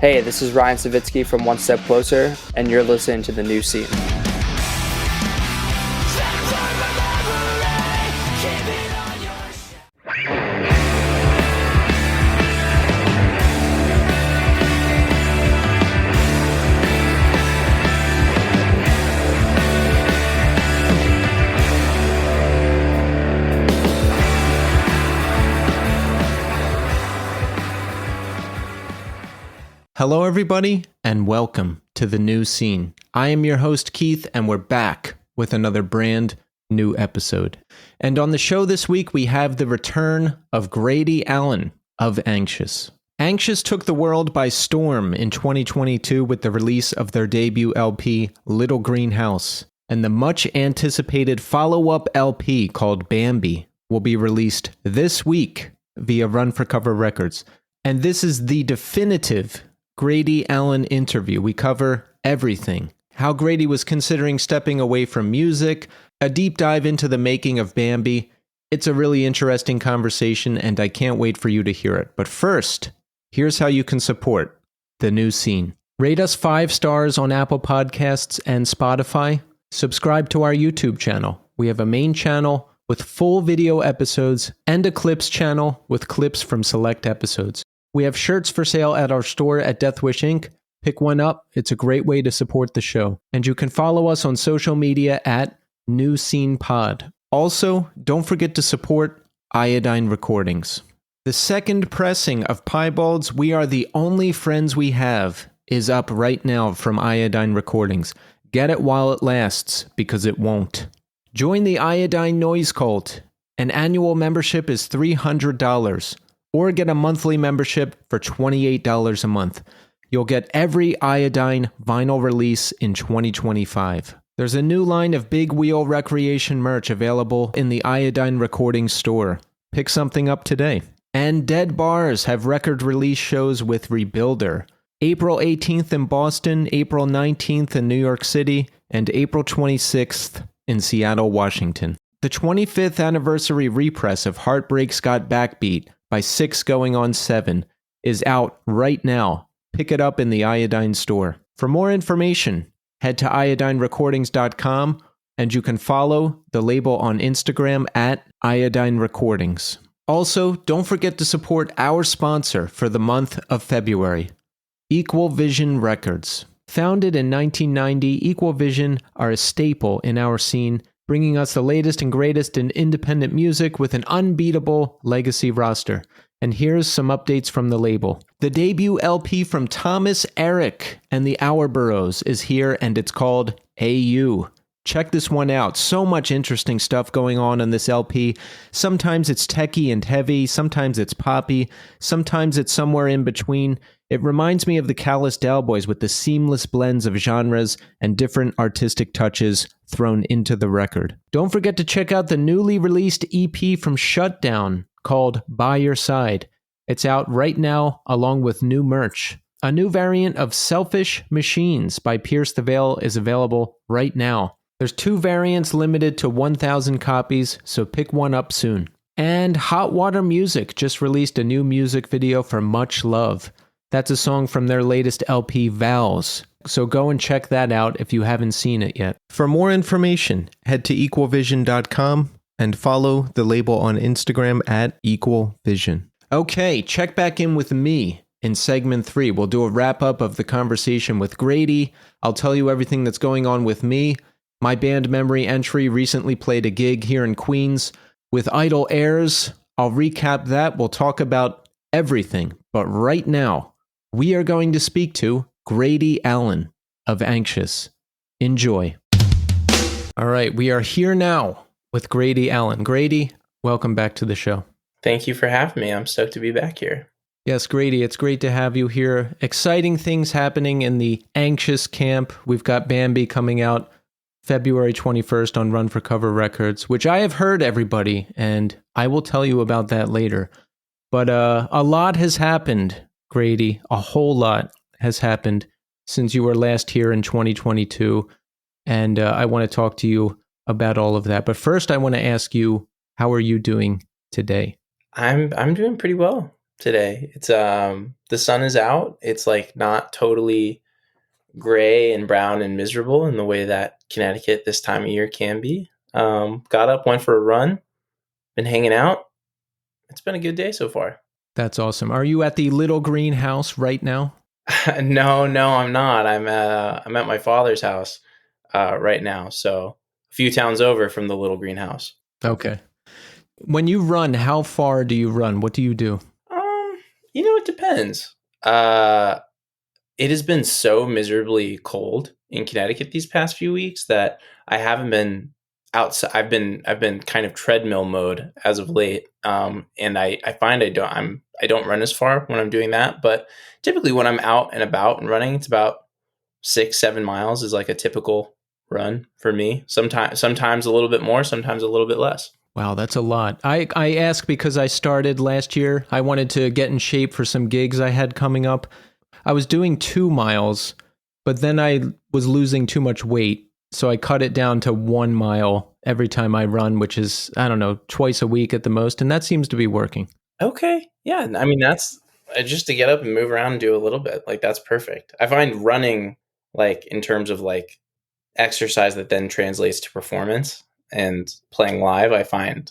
Hey, this is Ryan Savitsky from One Step Closer, and you're listening to The New Scene. Hello, everybody, and welcome to The New Scene. I am your host, Keith, and we're back with another brand new episode. And on the show this week, we have the return of Grady Allen of Anxious. Anxious took the world by storm in 2022 with the release of their debut LP, Little Green House, and the much-anticipated follow-up LP called Bambi will be released this week via Run for Cover Records. And this is the definitive Grady Allen interview. We cover everything. How Grady was considering stepping away from music, a deep dive into the making of Bambi. It's a really interesting conversation, and I can't wait for you to hear it. But first, here's how you can support The New Scene. Rate us 5 stars on Apple Podcasts and Spotify. Subscribe to our YouTube channel. We have a main channel with full video episodes and a clips channel with clips from select episodes. We have shirts for sale at our store at Death Wish Inc. Pick one up. It's a great way to support the show. And you can follow us on social media at New Scene Pod. Also, don't forget to support Iodine Recordings. The second pressing of Piebald's We Are the Only Friends We Have is up right now from Iodine Recordings. Get it while it lasts, because it won't. Join the Iodine Noise Cult. An annual membership is $300. Or get a monthly membership for $28 a month. You'll get every Iodine vinyl release in 2025. There's a new line of Big Wheel Recreation merch available in the Iodine Recording store. Pick something up today. And Dead Bars have record release shows with Rebuilder. April 18th in Boston, April 19th in New York City, and April 26th in Seattle, Washington. The 25th anniversary repress of Heartbreak's Got Backbeat by 6 Going on 7 is out right now. Pick it up in the Iodine store. For more information, head to iodinerecordings.com, and you can follow the label on Instagram at Iodine Recordings. Also, don't forget to support our sponsor for the month of February, Equal Vision Records. Founded in 1990, Equal Vision are a staple in our scene, bringing us the latest and greatest in independent music with an unbeatable legacy roster. And here's some updates from the label. The debut LP from Thomas Eric and the Hourburrows is here, and it's called AU. Check this one out. So much interesting stuff going on in this LP. Sometimes it's techie and heavy, sometimes it's poppy, sometimes it's somewhere in between. It reminds me of the Callous Dowboys with the seamless blends of genres and different artistic touches thrown into the record. Don't forget to check out the newly released EP from Shutdown called By Your Side. It's out right now along with new merch. A new variant of Selfish Machines by Pierce the Veil is available right now. There's 2 variants limited to 1,000 copies, so pick one up soon. And Hot Water Music just released a new music video for Much Love. That's a song from their latest LP, Vows. So go and check that out if you haven't seen it yet. For more information, head to equalvision.com and follow the label on Instagram at equalvision. Okay, check back in with me in segment 3. We'll do a wrap-up of the conversation with Grady. I'll tell you everything that's going on with me. My band Memory Entry recently played a gig here in Queens with Idle Airs. I'll recap that. We'll talk about everything. But right now, we are going to speak to Grady Allen of Anxious. Enjoy. All right, we are here now with Grady Allen. Grady, welcome back to the show. Thank you for having me. I'm stoked to be back here. Yes, Grady, it's great to have you here. Exciting things happening in the Anxious camp. We've got Bambi coming out February 21st on Run for Cover Records, which I have heard, everybody, and I will tell you about that later. But a lot has happened, Grady. A whole lot has happened since you were last here in 2022, and I want to talk to you about all of that. But first, I want to ask you, how are you doing today? I'm doing pretty well. today. It's the sun is out. It's like not totally gray and brown and miserable in the way that Connecticut this time of year can be. Got up, went for a run, been hanging out. It's been a good day so far. That's awesome. Are you at the little greenhouse right now? No, I'm not. I'm at my father's house right now, so a few towns over from the little greenhouse. Okay. When you run, how far do you run? What do you do? Um, it depends. Uh, it has been so miserably cold in Connecticut these past few weeks that I haven't been outside. I've been kind of treadmill mode as of late. And I find I don't run as far when I'm doing that, but typically when I'm out and about and running, it's about 6-7 miles is like a typical run for me. Sometimes a little bit more, sometimes a little bit less. Wow, that's a lot. I ask because I started last year. I wanted to get in shape for some gigs I had coming up. I was doing 2 miles, but then I was losing too much weight. So I cut it down to 1 mile every time I run, which is, I don't know, twice a week at the most. And that seems to be working. Okay. Yeah. I mean, that's just to get up and move around and do a little bit. Like, that's perfect. I find running, like, in terms of like exercise that then translates to performance and playing live, I find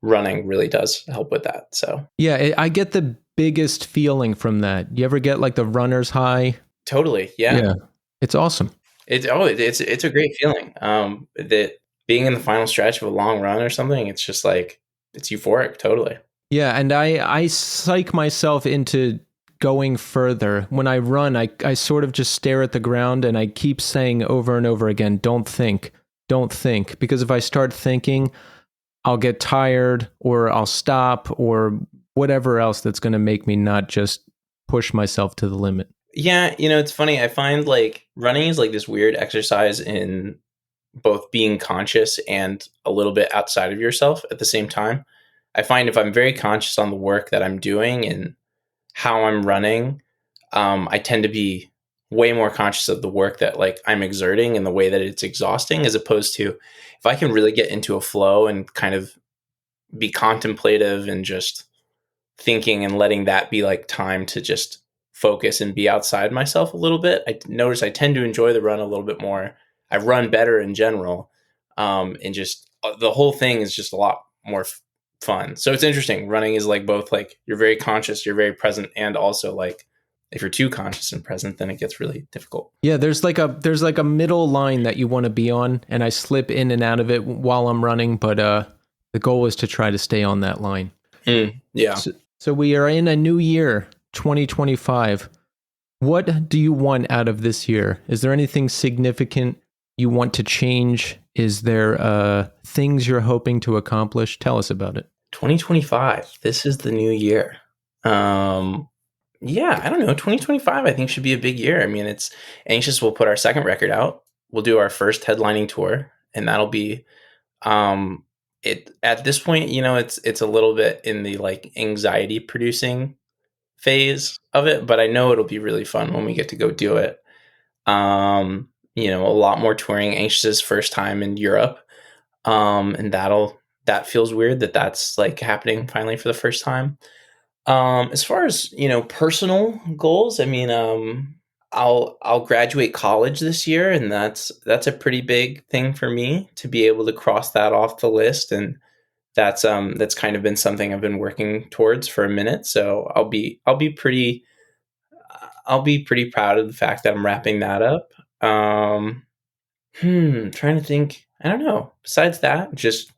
running really does help with that. So, Yeah, I get the biggest feeling from that. You ever get like the runner's high? totally. Yeah. It's awesome. It's a great feeling. That being in the final stretch of a long run or something, it's just like, it's euphoric. Totally. Yeah, and I psych myself into going further. When I run, I sort of just stare at the ground and I keep saying over and over again, don't think, don't think. Because if I start thinking, I'll get tired or I'll stop or whatever else that's going to make me not just push myself to the limit. Yeah, it's funny. I find like running is like this weird exercise in both being conscious and a little bit outside of yourself at the same time. I find if I'm very conscious on the work that I'm doing and how I'm running, I tend to be way more conscious of the work that like I'm exerting and the way that it's exhausting, as opposed to if I can really get into a flow and kind of be contemplative and just thinking and letting that be like time to just focus and be outside myself a little bit. I notice I tend to enjoy the run a little bit more. I run better in general. And just the whole thing is just a lot more fun. So it's interesting. Running is like both like you're very conscious, you're very present, and also like if you're too conscious and present, then it gets really difficult. Yeah, there's like a middle line that you want to be on, and I slip in and out of it while I'm running, but the goal is to try to stay on that line. Yeah. So we are in a new year, 2025. What do you want out of this year? Is there anything significant you want to change? Is there things you're hoping to accomplish? Tell us about it. 2025. This is the new year. Yeah, I don't know. 2025, I think, should be a big year. I mean, it's Anxious will put our second record out. We'll do our first headlining tour, and that'll be it at this point, it's a little bit in the like anxiety producing phase of it, but I know it'll be really fun when we get to go do it. A lot more touring. Anxious's first time in Europe. And that feels weird that's like happening finally for the first time. As far as, personal goals, I mean, I'll graduate college this year, and that's a pretty big thing for me to be able to cross that off the list. And that's kind of been something I've been working towards for a minute. So I'll be pretty proud of the fact that I'm wrapping that up. Trying to think. I don't know. Besides that, just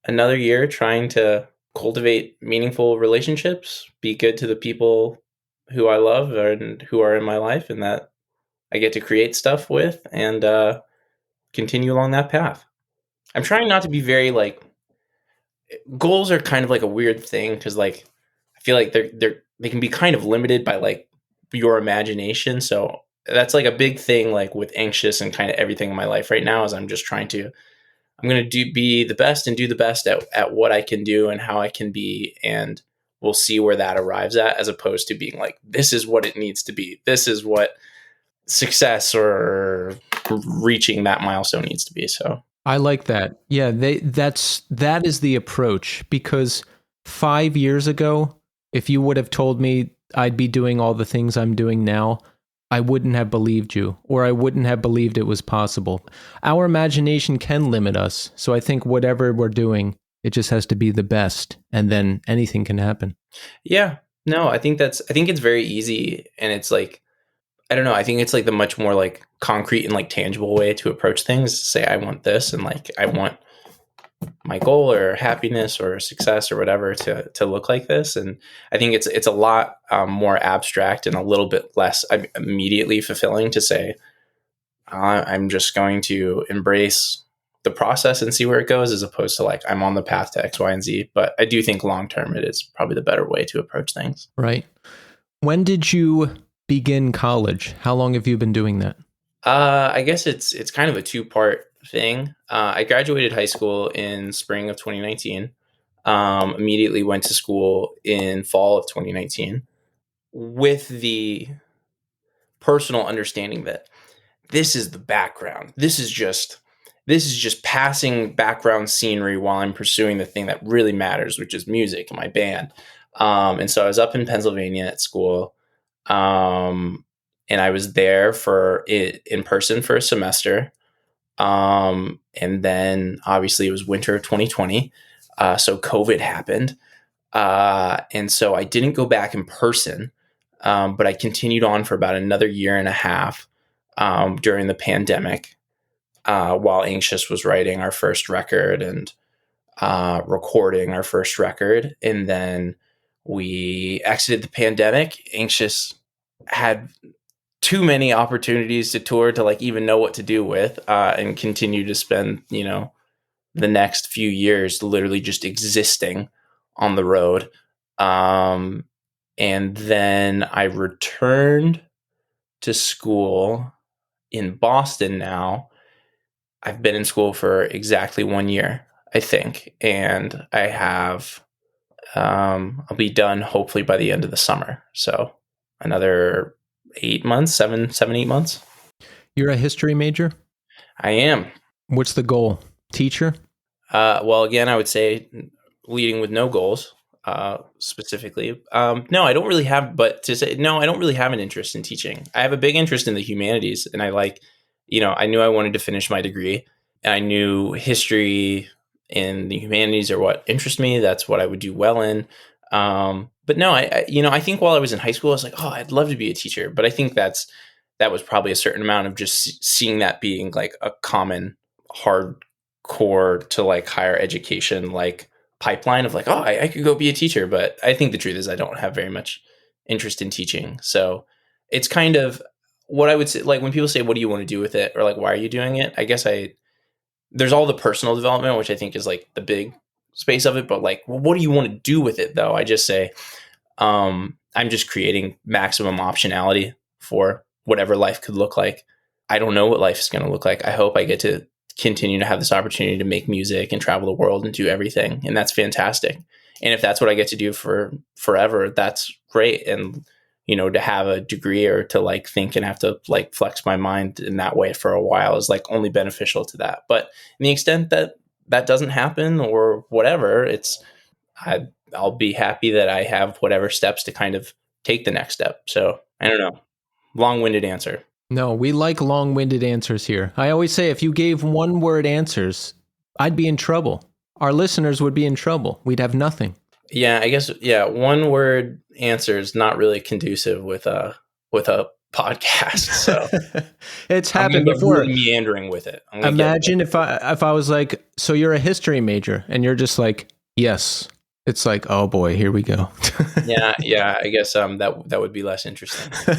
another year trying to cultivate meaningful relationships, be good to the people who I love and who are in my life and that I get to create stuff with, and continue along that path. I'm trying not to be very like goals are kind of like a weird thing because like I feel like they can be kind of limited by like your imagination. So that's like a big thing like with Anxious and kind of everything in my life right now is I'm going to be the best and do the best at what I can do and how I can be. And we'll see where that arrives at, as opposed to being like, this is what it needs to be. This is what success or reaching that milestone needs to be. So I like that. Yeah, that is the approach, because 5 years ago, If you would have told me I'd be doing all the things I'm doing now, I wouldn't have believed you, or I wouldn't have believed it was possible. Our imagination can limit us. So I think whatever we're doing, it just has to be the best, and then anything can happen. Yeah. No, I think it's very easy, and it's like, I don't know, I think it's like the much more like concrete and like tangible way to approach things. Say I want this, and like I want my goal or happiness or success or whatever to look like this. And I think it's a lot more abstract and a little bit less immediately fulfilling to say I'm just going to embrace the process and see where it goes, as opposed to like I'm on the path to X, Y, and Z. But I do think long term it is probably the better way to approach things. Right. When did you begin college? How long have you been doing that? I guess it's kind of a two-part thing. I graduated high school in spring of 2019. Immediately went to school in fall of 2019 with the personal understanding that this is the background. This is just passing background scenery while I'm pursuing the thing that really matters, which is music and my band. And so I was up in Pennsylvania at school. And I was there for it in person for a semester. And then obviously it was winter of 2020. So COVID happened. And so I didn't go back in person, but I continued on for about another year and a half during the pandemic, while Anxious was writing our first record and recording our first record. And then we exited the pandemic. Anxious had too many opportunities to tour to like even know what to do with, and continue to spend, the next few years literally just existing on the road. And then I returned to school in Boston now. I've been in school for exactly 1 year, I think. And I have, I'll be done hopefully by the end of the summer. So another 8 months, 8 months. You're a history major? I am. What's the goal? Teacher? Well, again, I would say leading with no goals, specifically. No, I don't really have, but to say, no, I don't really have an interest in teaching. I have a big interest in the humanities, and I like, I knew I wanted to finish my degree, and I knew history and the humanities are what interest me. That's what I would do well in. But no, I think while I was in high school, I was like, oh, I'd love to be a teacher. But I think that was probably a certain amount of just seeing that being like a common hardcore to like higher education, like pipeline of like, oh, I could go be a teacher. But I think the truth is I don't have very much interest in teaching. So it's kind of what I would say, like when people say, what do you want to do with it? Or like, why are you doing it? I guess there's all the personal development, which I think is like the big space of it. But like, well, what do you want to do with it though? I just say, I'm just creating maximum optionality for whatever life could look like. I don't know what life is going to look like. I hope I get to continue to have this opportunity to make music and travel the world and do everything. And that's fantastic. And if that's what I get to do for forever, that's great. And, to have a degree or to like think and have to like flex my mind in that way for a while is like only beneficial to that. But in the extent that that doesn't happen or whatever, I'll be happy that I have whatever steps to kind of take the next step. So I don't know. Long-winded answer. No, we like long-winded answers here. I always say if you gave one-word answers, I'd be in trouble. Our listeners would be in trouble. We'd have nothing. Yeah, I guess, yeah, one-word answer is not really conducive with a podcast. So it's happened before. Really meandering with it. Imagine if I was like, so you're a history major, and you're just like, yes. It's like, oh boy, here we go. yeah. I guess that would be less interesting.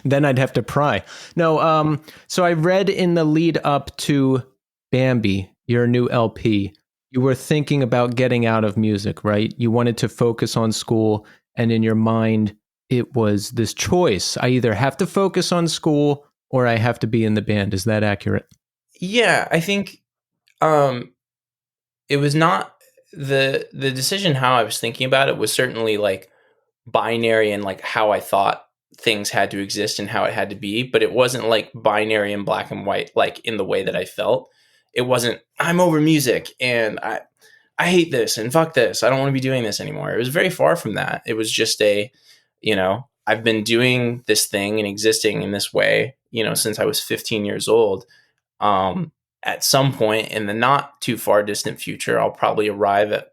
Then I'd have to pry. No, so I read in the lead up to Bambi, your new LP, you were thinking about getting out of music, right? You wanted to focus on school, and in your mind, it was this choice. I either have to focus on school or I have to be in the band. Is that accurate? Yeah, I think it was not the decision. How I was thinking about it was certainly like binary and like how I thought things had to exist and how it had to be, but it wasn't like binary and black and white, like in the way that I felt. It wasn't, I'm over music and I hate this and fuck this. I don't want to be doing this anymore. It was very far from that. It was just I've been doing this thing and existing in this way, since I was 15 years old. At some point in the not too far distant future, I'll probably arrive at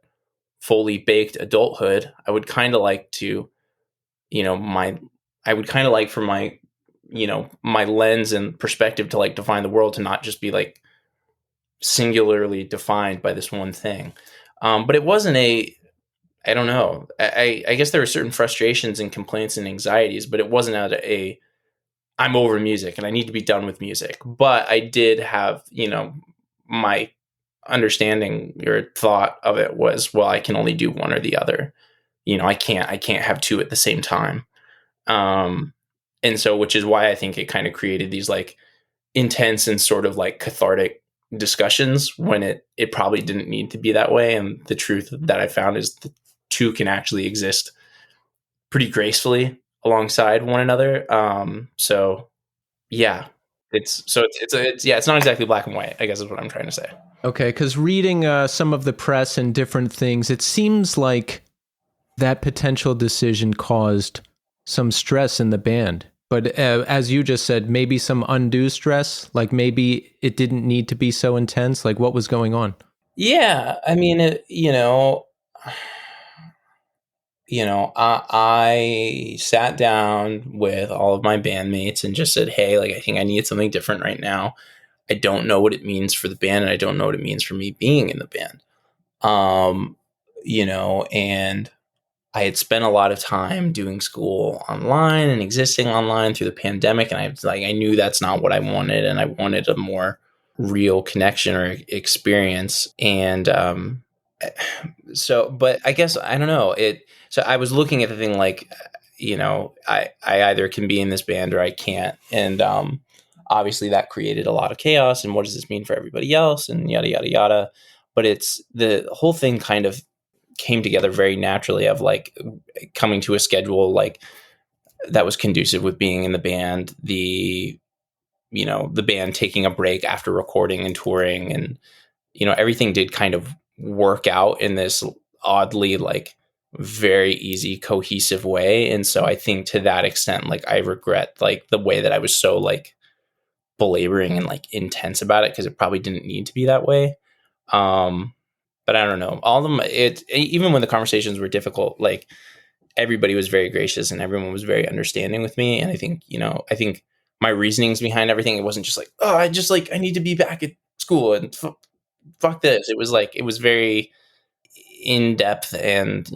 fully baked adulthood. I would kind of like to, I would kind of like for my lens and perspective to like define the world to not just be like singularly defined by this one thing. But it wasn't I don't know. I guess there were certain frustrations and complaints and anxieties, but it wasn't at I'm over music and I need to be done with music. But I did have, my understanding or thought of it was, well, I can only do one or the other. I can't have two at the same time. Um, and so, which is why I think it kind of created these like intense and sort of like cathartic discussions when it probably didn't need to be that way. And the truth that I found is the two can actually exist pretty gracefully alongside one another. So yeah, it's not exactly black and white, I guess is what I'm trying to say. Okay, because reading some of the press and different things, it seems like that potential decision caused some stress in the band. But as you just said, maybe some undue stress, like maybe it didn't need to be so intense. Like what was going on? Yeah, I mean, I sat down with all of my bandmates and just said, hey, like, I think I need something different right now. I don't know what it means for the band, and I don't know what it means for me being in the band. Um, and I had spent a lot of time doing school online and existing online through the pandemic, and I knew that's not what I wanted, and I wanted a more real connection or experience. And but I guess I don't know it. So I was looking at the thing like, I either can be in this band or I can't, and obviously that created a lot of chaos. And what does this mean for everybody else? And yada yada yada. But it's the whole thing kind of came together very naturally of like coming to a schedule like that was conducive with being in the band, the band taking a break after recording and touring, and everything did kind of work out in this oddly like very easy cohesive way. And so I think to that extent, like I regret like the way that I was so like belaboring and like intense about it, because it probably didn't need to be that way. um but I don't know, all of them, it even when the conversations were difficult, like everybody was very gracious and everyone was very understanding with me. And I think my reasonings behind everything, it wasn't just like, oh, I need to be back at school and fuck this. It was like, it was very in depth, and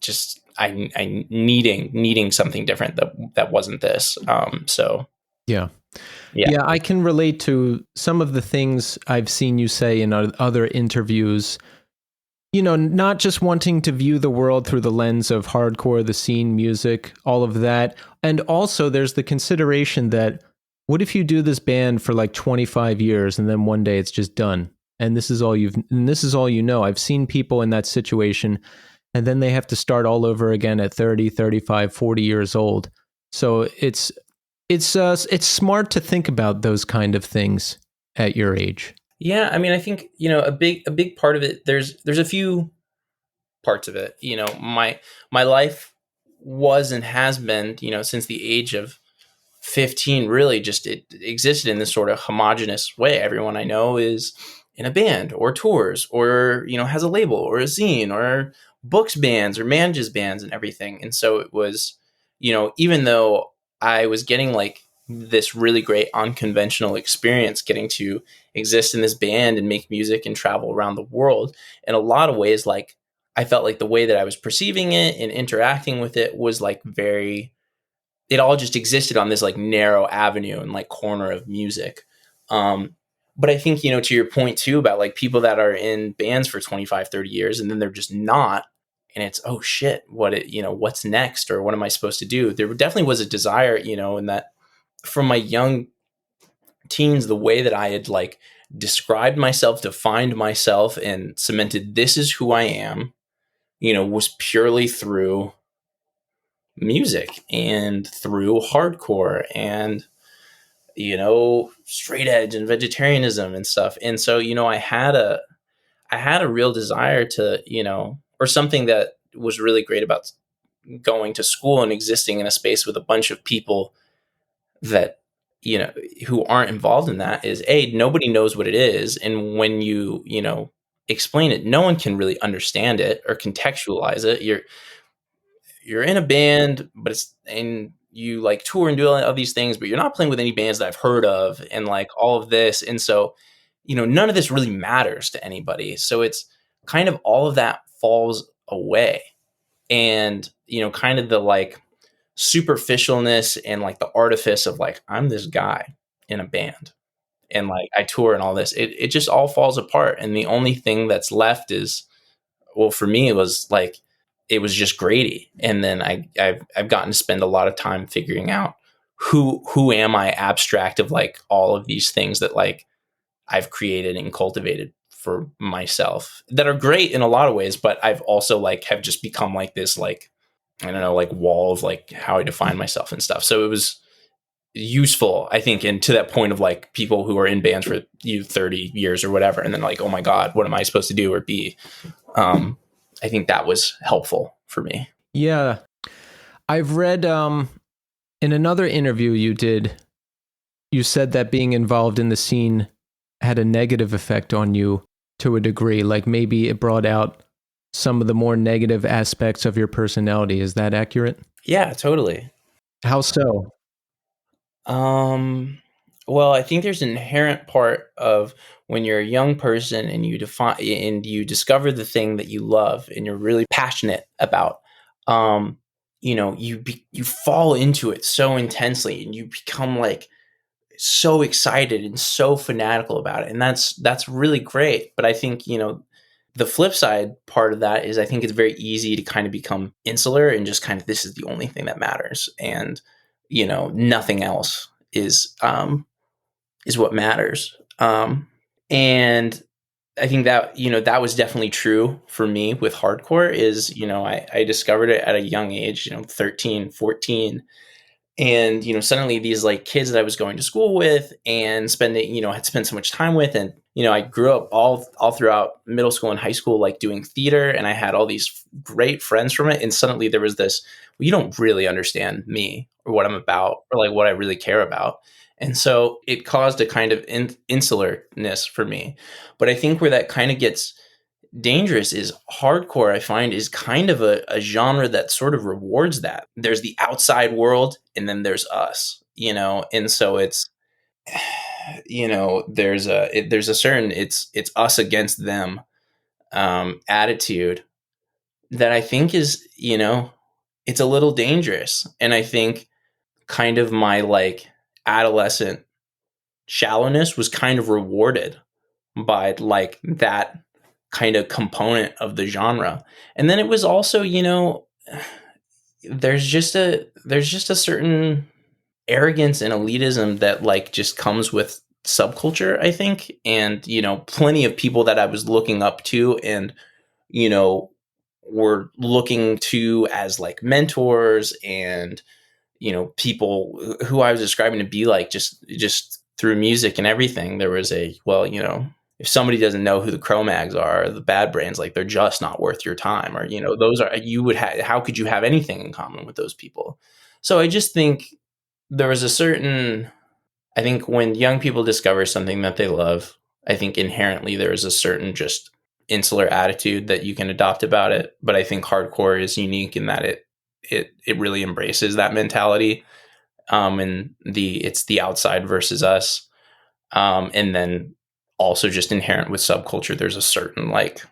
just I needing something different that wasn't this. So Yeah. yeah. Yeah, I can relate to some of the things I've seen you say in other interviews. Not just wanting to view the world through the lens of hardcore, the scene, music, all of that. And also there's the consideration that what if you do this band for like 25 years and then one day it's just done? And this is all you know. I've seen people in that situation, and then they have to start all over again at 30, 35, 40 years old. So it's smart to think about those kind of things at your age. Yeah, I mean, I think a big part of it. There's a few parts of it. My life was and has been, since the age of 15, really just it existed in this sort of homogenous way. Everyone I know is in a band or tours or has a label or a zine or books bands or manages bands and everything. And so it was, even though I was getting like this really great unconventional experience getting to exist in this band and make music and travel around the world, in a lot of ways, like I felt like the way that I was perceiving it and interacting with it was like very, it all just existed on this like narrow avenue and like corner of music. Um, but I think, to your point too, about like people that are in bands for 25, 30 years and then they're just not, and it's, oh shit, what's next? Or what am I supposed to do? There definitely was a desire, in that from my young teens, the way that I had like described myself, defined myself and cemented, this is who I am, was purely through music and through hardcore and straight edge and vegetarianism and stuff. And so I had I had a real desire to, or something that was really great about going to school and existing in a space with a bunch of people that, who aren't involved in that is nobody knows what it is. And when you explain it, no one can really understand it or contextualize it. You're in a band, but and you like tour and do all these things, but you're not playing with any bands that I've heard of and like all of this. And so, none of this really matters to anybody. So it's kind of all of that falls away. And, kind of the like superficialness and like the artifice of like, I'm this guy in a band and like I tour and all this, it just all falls apart. And the only thing that's left is, well, for me, it was like, it was just Grady. And then I've gotten to spend a lot of time figuring out who am I abstract of like all of these things that like I've created and cultivated for myself that are great in a lot of ways, but I've also like have just become like this, like, I don't know, like wall of like how I define myself and stuff. So it was useful, I think, and to that point of like people who are in bands for 30 years or whatever, and then like, oh my God, what am I supposed to do or be? I think that was helpful for me. Yeah. I've read in another interview you did, you said that being involved in the scene had a negative effect on you to a degree. Like maybe it brought out some of the more negative aspects of your personality. Is that accurate? Yeah, totally. How so? Well, I think there's an inherent part of when you're a young person and you define and you discover the thing that you love and you're really passionate about, you fall into it so intensely and you become like so excited and so fanatical about it. And that's really great. But I think, the flip side part of that is I think it's very easy to kind of become insular and just kind of, this is the only thing that matters. And, nothing else is what matters. And I think that, that was definitely true for me with hardcore is, I discovered it at a young age, 13, 14. And, suddenly these like kids that I was going to school with and spending, had spent so much time with. And, I grew up all throughout middle school and high school, like doing theater, and I had all these great friends from it. And suddenly there was this, well, you don't really understand me or what I'm about or like what I really care about. And so it caused a kind of insularness for me. But I think where that kind of gets dangerous is hardcore, I find, is kind of a genre that sort of rewards that. There's the outside world and then there's us, and so it's, there's a certain, it's us against them attitude that I think is, it's a little dangerous. And I think kind of my like adolescent shallowness was kind of rewarded by like that kind of component of the genre. And then it was also, there's just a certain arrogance and elitism that like just comes with subculture, I think. And, plenty of people that I was looking up to and, were looking to as like mentors and, people who I was describing to be like just through music and everything. There was if somebody doesn't know who the Cro-Mags are, or the Bad Brains, like they're just not worth your time, or those are how could you have anything in common with those people? So I just think there was a certain, I think when young people discover something that they love, I think inherently there is a certain just insular attitude that you can adopt about it. But I think hardcore is unique in that it really embraces that mentality, and it's the outside versus us, and then also just inherent with subculture, there's a certain like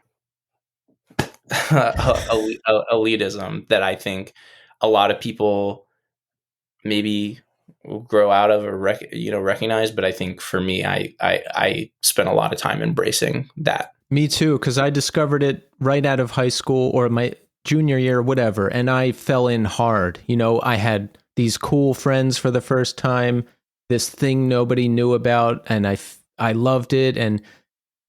elitism that I think a lot of people maybe will grow out of or recognize. But I think for me, I spent a lot of time embracing that. Me too, because I discovered it right out of high school or my junior year, whatever, and I fell in hard. I had these cool friends for the first time, this thing nobody knew about, and I loved it, and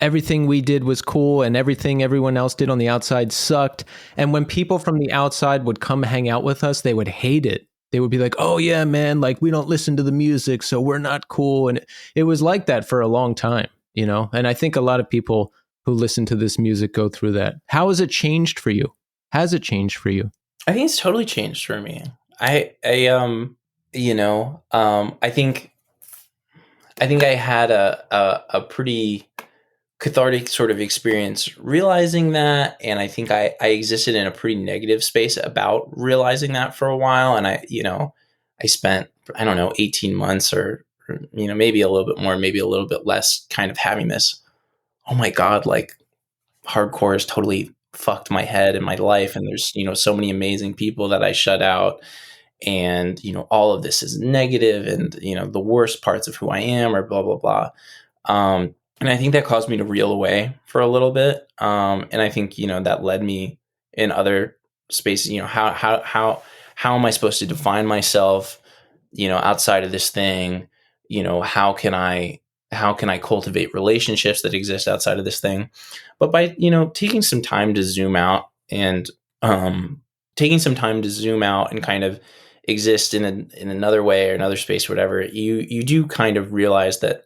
everything we did was cool, and everything everyone else did on the outside sucked. And when people from the outside would come hang out with us, they would hate it. They would be like, oh yeah, man, like we don't listen to the music, so we're not cool. And it was like that for a long time, and I think a lot of people who listen to this music go through that. How has it changed for you? Has it changed for you? I think it's totally changed for me. I think I had a pretty cathartic sort of experience realizing that, and I think I existed in a pretty negative space about realizing that for a while, and I spent, I don't know, 18 months or maybe a little bit more, maybe a little bit less, kind of having this, oh my god, like hardcore has totally fucked my head and my life, and there's so many amazing people that I shut out, and all of this is negative, and the worst parts of who I am are blah blah blah. And I think that caused me to reel away for a little bit. And I think that led me in other spaces. How am I supposed to define myself outside of this thing? How can I cultivate relationships that exist outside of this thing? But by taking some time to zoom out, and kind of exist in another way or another space, whatever, you do kind of realize that,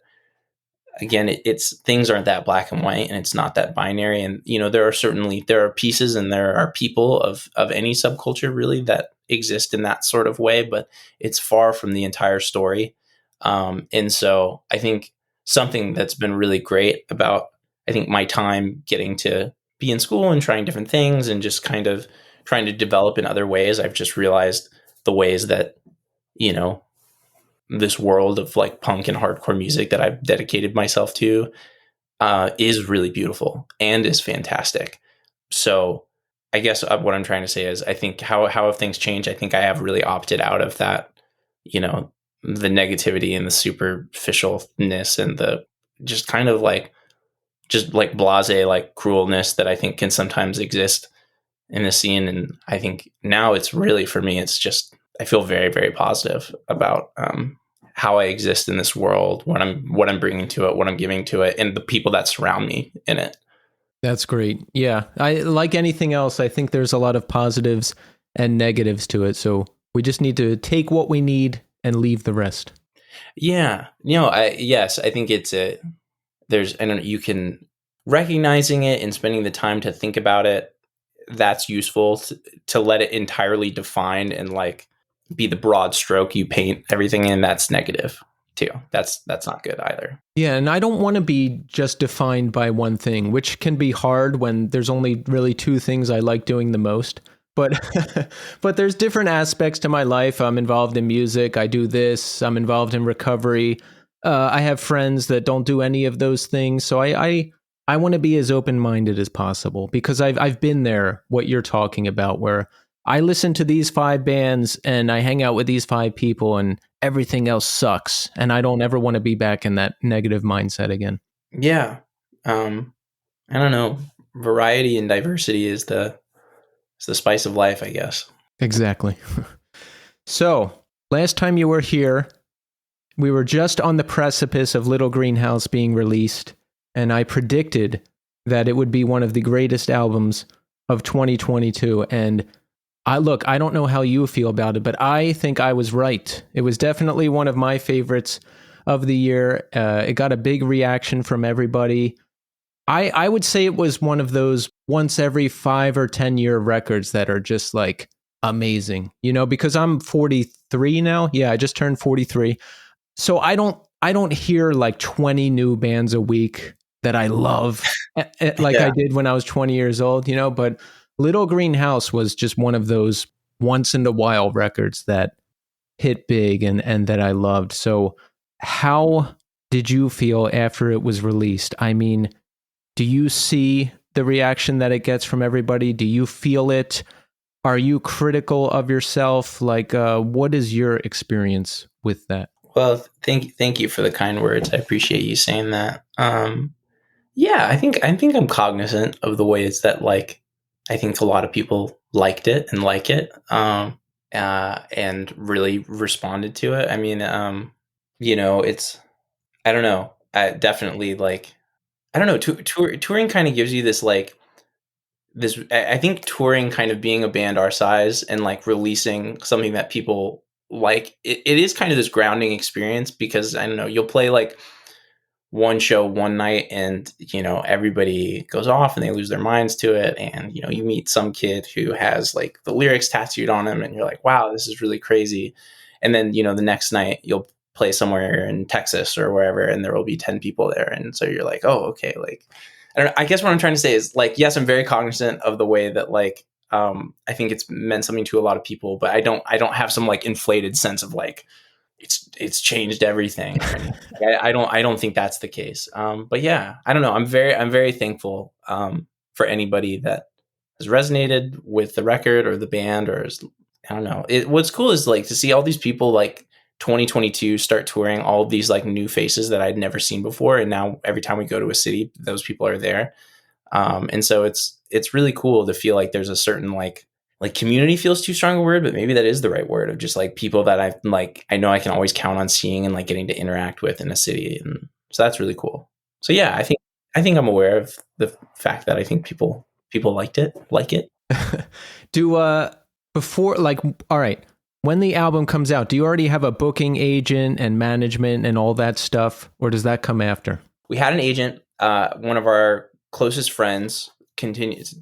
again, it's things aren't that black and white, and it's not that binary. And there are pieces and there are people of any subculture really that exist in that sort of way, but it's far from the entire story. And so I think something that's been really great about, I think, my time getting to be in school and trying different things and just kind of trying to develop in other ways, I've just realized the ways that you know this world of like punk and hardcore music that I've dedicated myself to is really beautiful and is fantastic. So I guess what I'm trying to say is, I think how have things changed? I think I have really opted out of that, the negativity and the superficialness and the just kind of like blase, like cruelness that I think can sometimes exist in the scene. And I think now it's really, for me, it's just, I feel very, very positive about how I exist in this world, what I'm bringing to it, what I'm giving to it, and the people that surround me in it. That's great. Yeah. I like anything else, I think there's a lot of positives and negatives to it. So we just need to take what we need and leave the rest. Yeah. I think I don't know, you can, recognizing it and spending the time to think about it, that's useful. To let it entirely define and like be the broad stroke you paint everything in, that's negative too. That's not good either. Yeah, and I don't want to be just defined by one thing, which can be hard when there's only really two things I like doing the most. But but there's different aspects to my life. I'm involved in music. I do this. I'm involved in recovery. I have friends that don't do any of those things. So I want to be as open-minded as possible, because I've been there, what you're talking about, where I listen to these 5 bands and I hang out with these 5 people and everything else sucks. And I don't ever want to be back in that negative mindset again. Yeah. I don't know. Variety and diversity is the spice of life, I guess. Exactly. So last time you were here, we were just on the precipice of Little Greenhouse being released, and I predicted that it would be one of the greatest albums of 2022. And I don't know how you feel about it, but I think I was right. It was definitely one of my favorites of the year. It got a big reaction from everybody. I would say it was one of those once every 5 or 10 year records that are just like amazing, because I'm 43 now. Yeah, I just turned 43. So I don't hear like 20 new bands a week that I love like I did when I was 20 years old, but Little Greenhouse was just one of those once in a while records that hit big and that I loved. So how did you feel after it was released? I mean, do you see the reaction that it gets from everybody? Do you feel it? Are you critical of yourself? Like, what is your experience with that? Well, thank you for the kind words. I appreciate you saying that. Yeah, I think I'm cognizant of the ways that, like, I think a lot of people liked it and like it, and really responded to it. I mean, it's, I don't know. I definitely, like, I don't know. Touring kind of gives you this, like, this. I think touring, kind of being a band our size and like releasing something that people like, it is kind of this grounding experience, because I don't know, you'll play like one show one night and, everybody goes off and they lose their minds to it. And, you meet some kid who has like the lyrics tattooed on him and you're like, wow, this is really crazy. And then, the next night you'll play somewhere in Texas or wherever, and there will be 10 people there. And so you're like, oh, okay. Like, I don't know. I guess what I'm trying to say is like, yes, I'm very cognizant of the way that like, I think it's meant something to a lot of people, but I don't have some like inflated sense of like, it's changed everything. I don't think that's the case. But yeah, I don't know. I'm very thankful for anybody that has resonated with the record or the band or I don't know. What's cool is like to see all these people like 2022 start touring, all of these like new faces that I'd never seen before, and now every time we go to a city, those people are there. And so it's really cool to feel like there's a certain like community feels too strong a word, but maybe that is the right word, of just like people that I know I can always count on seeing and like getting to interact with in a city. And so that's really cool. So yeah, I think I'm aware of the fact that I think people like it. Before, like, all right, when the album comes out, do you already have a booking agent and management and all that stuff, or does that come after? We had an agent, one of our closest friends,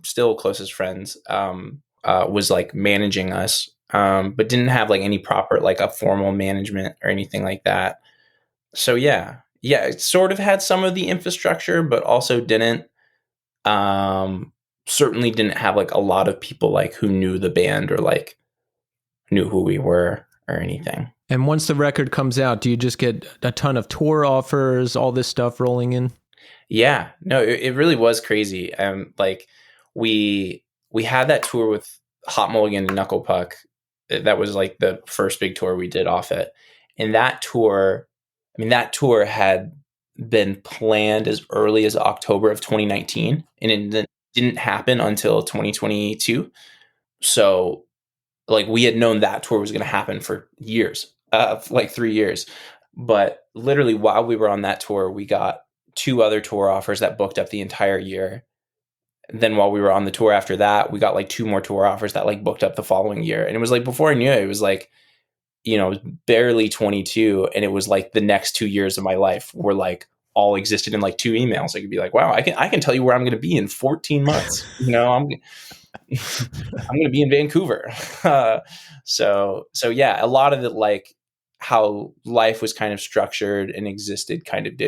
still closest friends, was like managing us, but didn't have like any proper like a formal management or anything like that. So yeah, it sort of had some of the infrastructure, but also didn't. Certainly didn't have like a lot of people like who knew the band or like knew who we were or anything. And once the record comes out, do you just get a ton of tour offers, all this stuff rolling in? Yeah, no, it really was crazy. Like we had that tour with Hot Mulligan and Knuckle Puck. That was like the first big tour we did off it. And that tour had been planned as early as October of 2019, and it didn't happen until 2022. So like we had known that tour was going to happen for years, like 3 years. But literally while we were on that tour, we got 2 other tour offers that booked up the entire year. And then while we were on the tour after that, we got like 2 more tour offers that like booked up the following year. And it was like, before I knew it, it was like, barely 22. And it was like the next 2 years of my life were like all existed in like 2 emails. I could be like, wow, I can tell you where I'm going to be in 14 months. I'm going to be in Vancouver. So yeah, a lot of it, like how life was kind of structured and existed kind of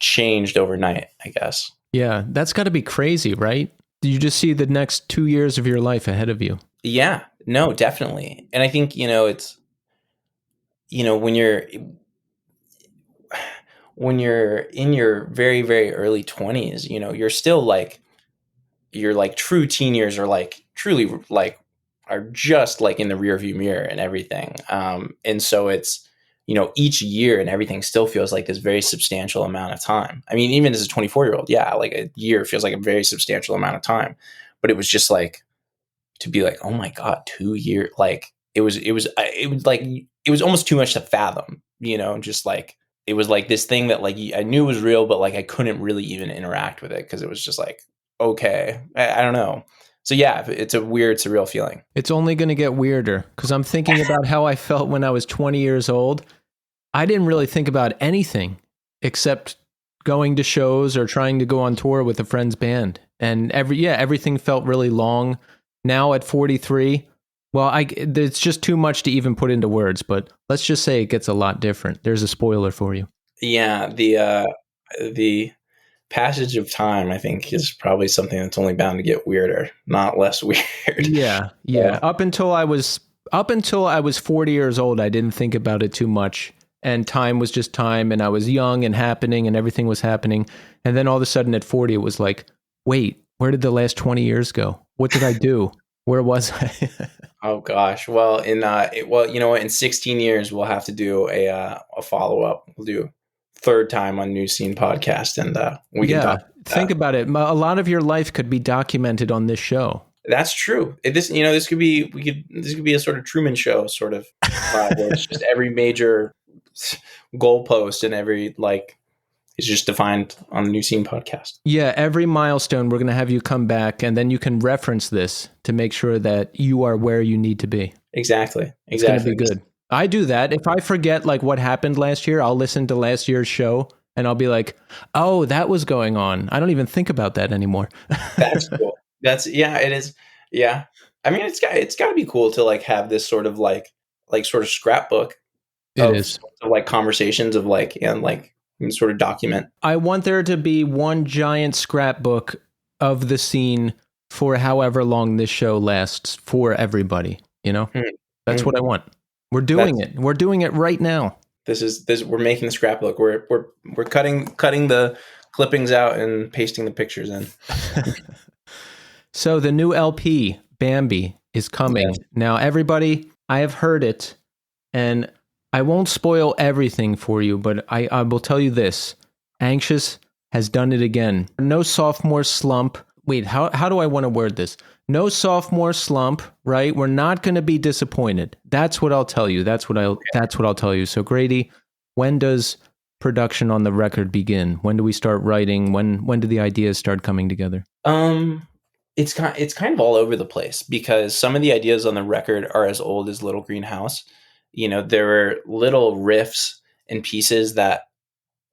changed overnight, I guess. Yeah, that's got to be crazy, right? You just see the next 2 years of your life ahead of you. Yeah, no, definitely. And I think, it's, when you're in your very, very early 20s, you're still like, your like true teen years are like truly like are just like in the rear view mirror and everything. And so it's, each year and everything still feels like this very substantial amount of time. I mean, even as a 24-year-old, yeah, like a year feels like a very substantial amount of time. But it was just like to be like, oh my God, 2 years. Like it was like, it was almost too much to fathom, just like, it was like this thing that like I knew was real, but like I couldn't really even interact with it because it was just like, okay, I don't know. So yeah, it's a weird, surreal feeling. It's only going to get weirder because I'm thinking about how I felt when I was 20 years old. I didn't really think about anything except going to shows or trying to go on tour with a friend's band. And everything felt really long. Now at 43, well, it's just too much to even put into words, but let's just say it gets a lot different. There's a spoiler for you. Yeah, the passage of time, I think, is probably something that's only bound to get weirder, not less weird. Yeah. Up until I was 40 years old, I didn't think about it too much. And time was just time, and I was young and happening, and everything was happening. And then all of a sudden at 40, it was like, wait, where did the last 20 years go? What did I do? Where was I? Oh gosh. Well, in 16 years, we'll have to do a follow-up. We'll do third time on New Scene podcast, and we can talk. Think about it. A lot of your life could be documented on this show. That's true. This could be a sort of Truman Show sort of where it's just every major goalpost and every is just defined on the New Scene podcast. Yeah, every milestone we're going to have you come back, and then you can reference this to make sure that you are where you need to be. Exactly. It's going to be good. I do that. If I forget what happened last year, I'll listen to last year's show and I'll be like, oh, that was going on. I don't even think about that anymore. That's cool. Yeah, it is. Yeah. I mean, it's got to be cool to like have this sort of like sort of scrapbook It of, is. of like conversations of like, and like sort of document. I want there to be one giant scrapbook of the scene for however long this show lasts for everybody. You know, Hmm. that's what I want. We're doing it. We're doing it right now. This we're making the scrapbook. We're cutting the clippings out and pasting the pictures in. So the new LP, Bambi, is coming. Yes. Now, everybody, I have heard it, and I won't spoil everything for you, but I will tell you this. Anxious has done it again. No sophomore slump. Wait, how do I want to word this? No sophomore slump, right? We're not going to be disappointed. That's what I'll tell you. That's what I'll tell you. So Grady, when does production on the record begin? When do we start writing? When do the ideas start coming together? It's kind of all over the place because some of the ideas on the record are as old as Little Green House. There were little riffs and pieces that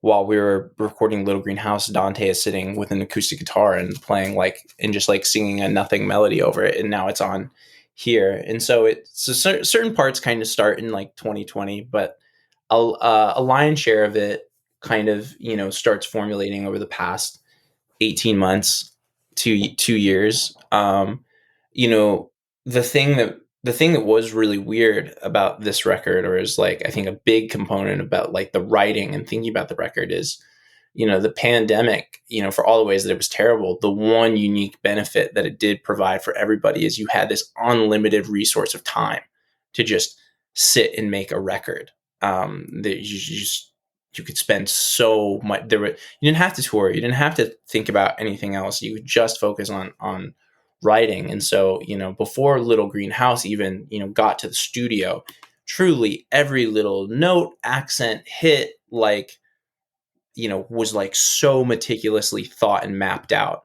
while we were recording Little Green House, Dante is sitting with an acoustic guitar and playing and just like singing a nothing melody over it. And now it's on here. And so certain parts kind of start in like 2020, but a lion's share of it kind of, starts formulating over the past 18 months to 2 years. You know, the thing that was really weird about this record, or is like I think a big component about like the writing and thinking about the record, is the pandemic. For all the ways that it was terrible, the one unique benefit that it did provide for everybody is you had this unlimited resource of time to just sit and make a record. That you could spend so much. You didn't have to tour. You didn't have to think about anything else. You could just focus on writing. And so, before Little Green House even, got to the studio, truly every little note, accent, hit, was like so meticulously thought and mapped out.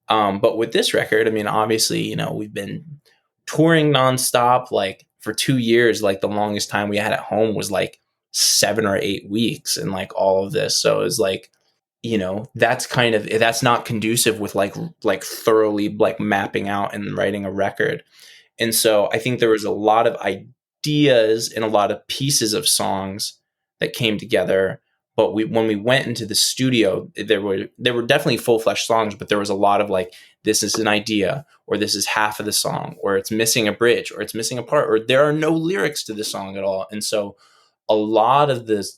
But with this record, I mean, obviously, we've been touring nonstop, like for 2 years. Like the longest time we had at home was like 7 or 8 weeks, and like all of this. So it's like, that's not conducive with like thoroughly like mapping out and writing a record. And so I think there was a lot of ideas and a lot of pieces of songs that came together. But when we went into the studio, there were definitely full-fledged songs, but there was a lot of like, this is an idea, or this is half of the song, or it's missing a bridge, or it's missing a part, or there are no lyrics to the song at all. And so a lot of this,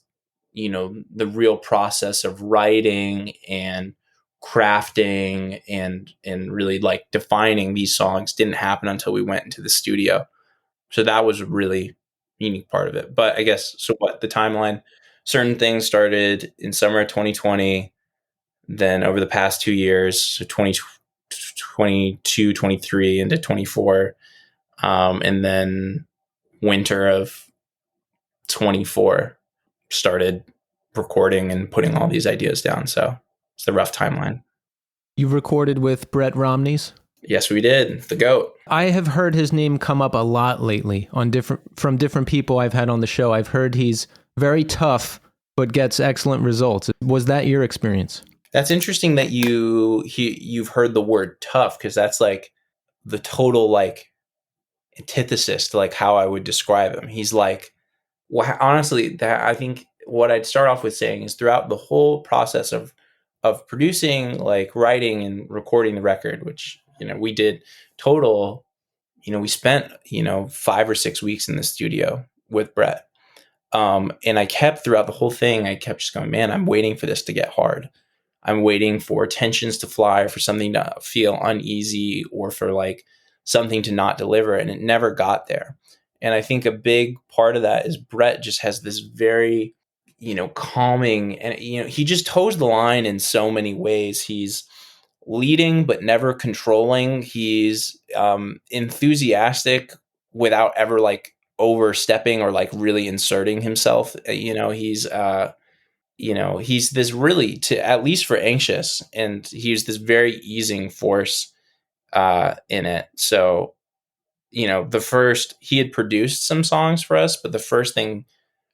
the real process of writing and crafting and really like defining these songs didn't happen until we went into the studio. So that was a really unique part of it. But I guess, so what the timeline, certain things started in summer of 2020, then over the past 2 years, so 2022, 23 into 24, and then winter of 24 started recording and putting all these ideas down. So it's the rough timeline. You recorded with Brett Romnes? Yes, we did. The GOAT. I have heard his name come up a lot lately from different people I've had on the show. I've heard he's very tough, but gets excellent results. Was that your experience? That's interesting that you've heard the word tough, because that's like the total like antithesis to like how I would describe him. He's like, well, honestly, that I think what I'd start off with saying is throughout the whole process of producing, like writing and recording the record, which we did total, we spent 5 or 6 weeks in the studio with Brett. And I kept throughout the whole thing, I kept just going, man, I'm waiting for this to get hard. I'm waiting for tensions to fly, or for something to feel uneasy, or for like something to not deliver. And it never got there. And I think a big part of that is Brett just has this very, calming, and, he just toes the line in so many ways. He's leading, but never controlling. He's enthusiastic without ever like overstepping or like really inserting himself. He's this really, to at least for Anxious, and he's this very easing force in it. So he had produced some songs for us, but the first thing,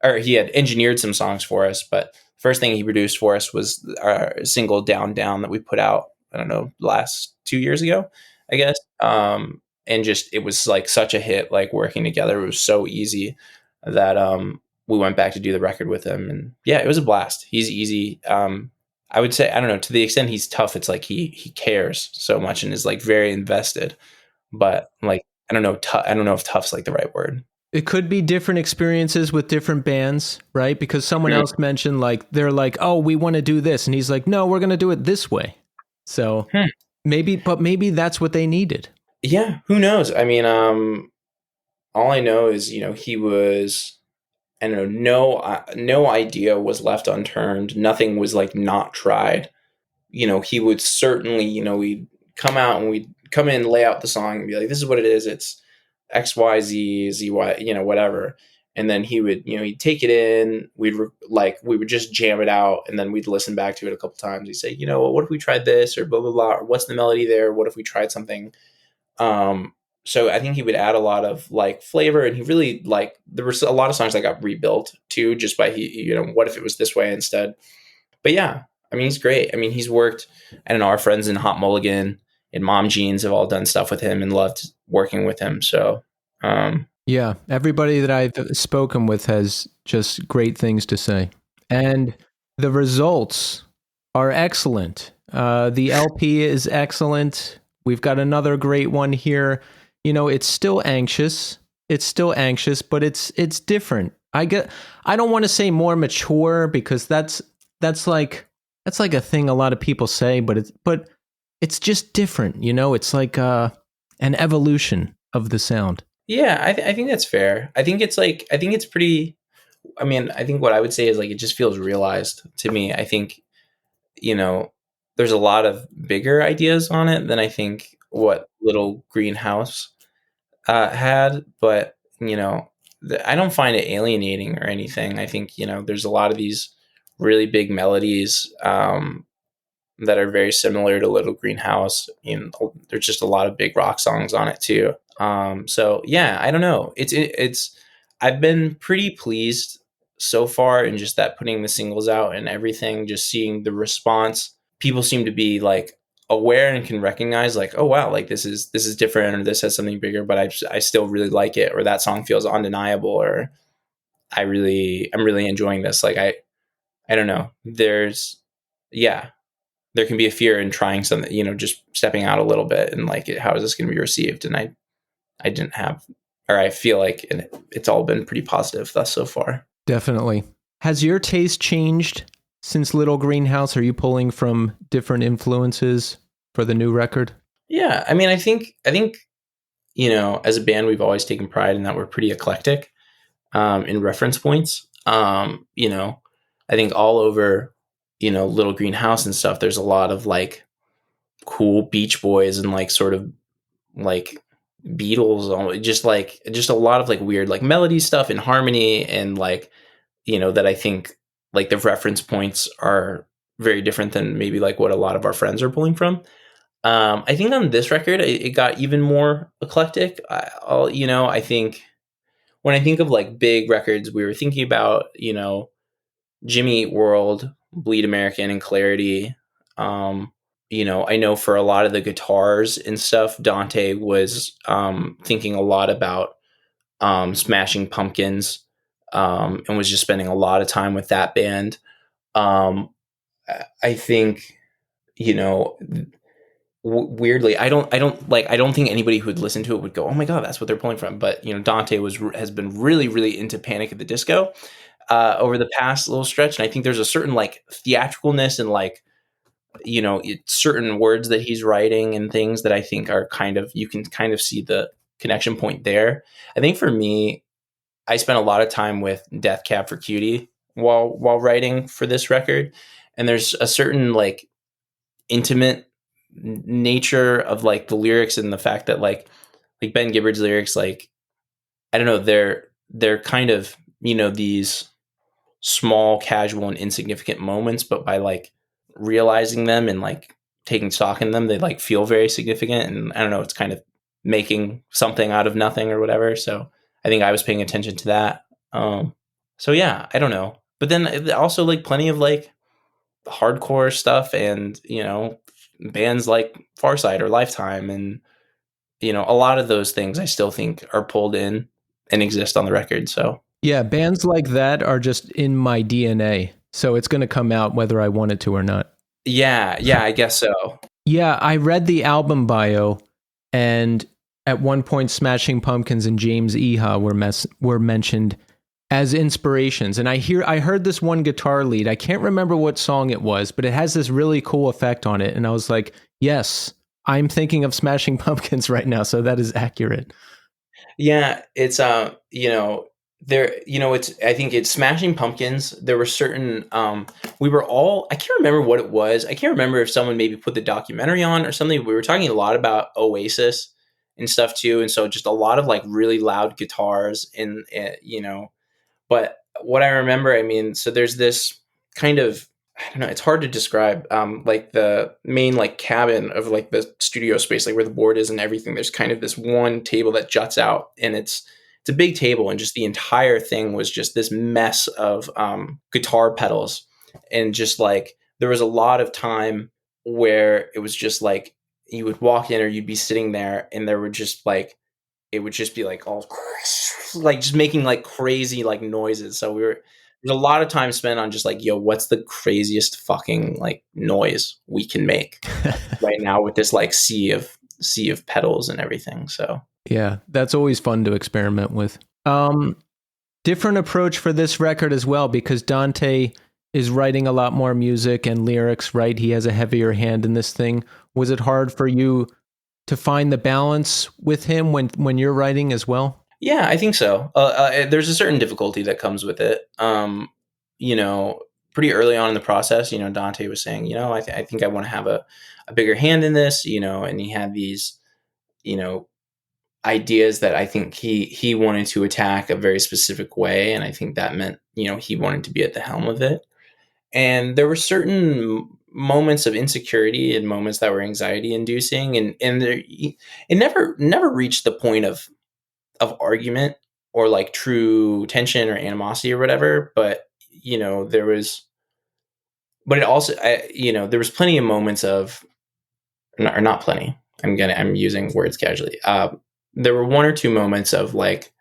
or he had engineered some songs for us, but first thing he produced for us was our single Down Down that we put out, I don't know, last 2 years ago, I guess. And just, it was like such a hit, like working together. It was so easy that we went back to do the record with him. And yeah, it was a blast. He's easy. I would say, I don't know, to the extent he's tough, it's like he cares so much and is like very invested. But like, I don't know, I don't know if tough's like the right word. It could be different experiences with different bands, right? Because someone else mentioned like they're like, "Oh, we want to do this," and he's like, "No, we're going to do it this way." So maybe that's what they needed. Yeah, who knows? I mean, all I know is, he was, I don't know, no idea was left unturned. Nothing was like not tried. He would certainly, we'd come out and we'd come in, lay out the song and be like, this is what it is. It's X, Y, Z, Z, Y, whatever. And then he would, he'd take it in, we would just jam it out. And then we'd listen back to it a couple times. He'd say, what if we tried this or blah, blah, blah, or what's the melody there? What if we tried something? So I think he would add a lot of like flavor, and he really there was a lot of songs that got rebuilt too, just by what if it was this way instead? But yeah, I mean, he's great. I mean, he's worked, I don't know, our friends in Hot Mulligan and Mom Jeans have all done stuff with him and loved working with him. So, yeah, everybody that I've spoken with has just great things to say. And the results are excellent. The LP is excellent. We've got another great one here. It's still anxious. But it's different. I don't want to say more mature, because that's like a thing a lot of people say, but it's just different. It's like an evolution of the sound. Yeah, I think that's fair. I think it's pretty. I mean, I think what I would say is like, it just feels realized to me. I think, there's a lot of bigger ideas on it than I think what Little Greenhouse had, but I don't find it alienating or anything. I think there's a lot of these really big melodies that are very similar to Little Greenhouse. There's just a lot of big rock songs on it too. So yeah, I don't know. It's I've been pretty pleased so far, and just that putting the singles out and everything, just seeing the response. People seem to be like aware and can recognize like, oh wow, like this is different, or this has something bigger, but I still really like it, or that song feels undeniable, or I'm really enjoying this. Like I don't know. There can be a fear in trying something, just stepping out a little bit and like, how is this going to be received? And I didn't have, or I feel like it's all been pretty positive thus so far. Definitely. Has your taste changed since Little Greenhouse? Are you pulling from different influences for the new record? Yeah. I mean, I think, as a band, we've always taken pride in that we're pretty eclectic in reference points. I think all over, Little Greenhouse and stuff, there's a lot of like cool Beach Boys and like sort of like Beatles, just a lot of like weird like melody stuff and harmony, and like, that I think like the reference points are very different than maybe like what a lot of our friends are pulling from. I think on this record, it got even more eclectic. I think when I think of like big records, we were thinking about, Jimmy Eat World, Bleed American, and Clarity. I know for a lot of the guitars and stuff, Dante was thinking a lot about Smashing Pumpkins, and was just spending a lot of time with that band. I think, weirdly, I don't think anybody who would listen to it would go, oh my God, that's what they're pulling from. But, Dante has been really, really into Panic at the Disco over the past little stretch. And I think there's a certain like theatricalness and like, certain words that he's writing and things that I think are you can kind of see the connection point there. I think for me, I spent a lot of time with Death Cab for Cutie while writing for this record. And there's a certain like intimate nature of like the lyrics, and the fact that like Ben Gibbard's lyrics, like, I don't know, they're kind of, these small, casual, and insignificant moments, but by like realizing them and like taking stock in them, they like feel very significant. And I don't know, it's kind of making something out of nothing or whatever. So I think I was paying attention to that. So yeah, I don't know. but then also like plenty of like hardcore stuff, and bands like Farside or Lifetime, and a lot of those things I still think are pulled in and exist on the record. So Yeah, bands like that are just in my DNA. So it's going to come out whether I want it to or not. yeah, I guess so. Yeah, I read the album bio, and at one point, Smashing Pumpkins and James Iha were mentioned as inspirations. And I heard this one guitar lead. I can't remember what song it was, but it has this really cool effect on it. And I was like, yes, I'm thinking of Smashing Pumpkins right now. So that is accurate. Yeah, it's there it's I think it's Smashing Pumpkins. There were certain we were all, I can't remember what it was. I can't remember if someone maybe put the documentary on or something. We were talking a lot about Oasis and stuff too, and so just a lot of like really loud guitars and but what I remember, I mean, so there's this kind of, I don't know, it's hard to describe. Like the main like cabin of like the studio space, like where the board is and everything. There's kind of this one table that juts out, and it's a big table, and just the entire thing was just this mess of guitar pedals, and just like there was a lot of time where it was just like you would walk in or you'd be sitting there, and there would just like it would just be like all like just making like crazy like noises. So there's a lot of time spent on just like, yo, what's the craziest fucking like noise we can make right now with this like sea of pedals and everything. So Yeah, that's always fun to experiment with. Different approach for this record as well, because Dante is writing a lot more music and lyrics, right? He has a heavier hand in this thing. Was it hard for you to find the balance with him when you're writing as well? yeah, I think so. There's a certain difficulty that comes with it. You know, pretty early on in the process, Dante was saying, I think I want to have a bigger hand in this, and he had these, you know, ideas that I think he wanted to attack a very specific way, and I think that meant he wanted to be at the helm of it. And there were certain moments of insecurity and moments that were anxiety inducing, and it never reached the point of argument or like true tension or animosity or whatever. But there was, but it also there was plenty of moments of, or not plenty. I'm using words casually. There were one or two moments of like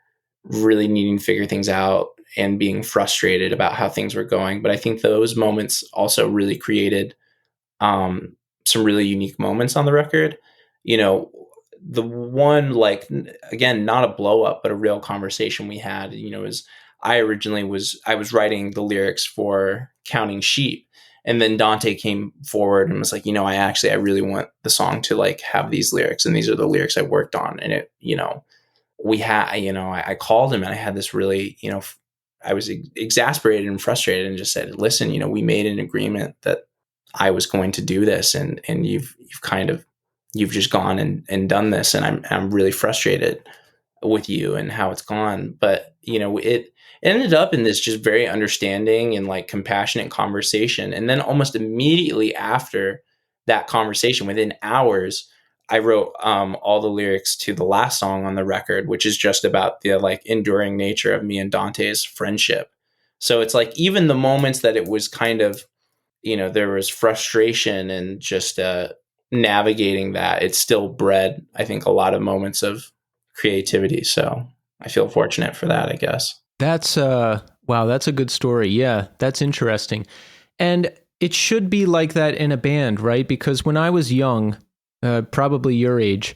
really needing to figure things out and being frustrated about how things were going. But I think those moments also really created some really unique moments on the record. You know, the one like again, not a blow up, but a real conversation we had. Is I was writing the lyrics for Counting Sheep, and then Dante came forward and was like, I really want the song to like have these lyrics, and these are the lyrics I worked on, and it, we had, I called him and I had this really, I was exasperated and frustrated and just said, listen, we made an agreement that I was going to do this, and you've just gone and done this, and I'm really frustrated with you and how it's gone. But it ended up in this just very understanding and like compassionate conversation. And then almost immediately after that conversation, within hours, I wrote all the lyrics to the last song on the record, which is just about the like enduring nature of me and Dante's friendship. So it's like even the moments that it was kind of, there was frustration and just navigating that, it still bred, I think, a lot of moments of creativity. So I feel fortunate for that, I guess. That's wow, that's a good story. Yeah, that's interesting. And it should be like that in a band, right? Because when I was young, probably your age,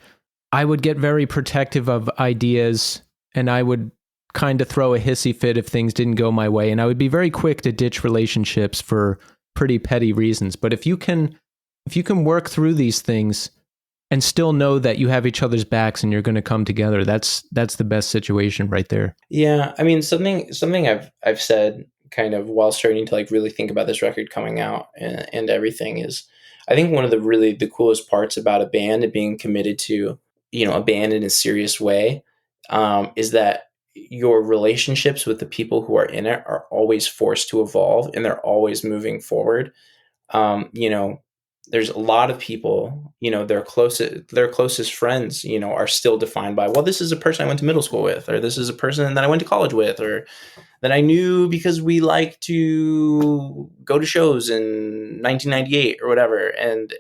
I would get very protective of ideas, and I would kind of throw a hissy fit if things didn't go my way, and I would be very quick to ditch relationships for pretty petty reasons. But if you can work through these things and still know that you have each other's backs and you're going to come together, that's the best situation right there. Yeah, I mean, something I've said kind of while starting to like really think about this record coming out and everything is, I think one of the coolest parts about a band and being committed to a band in a serious way, is that your relationships with the people who are in it are always forced to evolve, and they're always moving forward. there's a lot of people, their closest friends, are still defined by, well, this is a person I went to middle school with, or this is a person that I went to college with, or that I knew because we like to go to shows in 1998 or whatever. And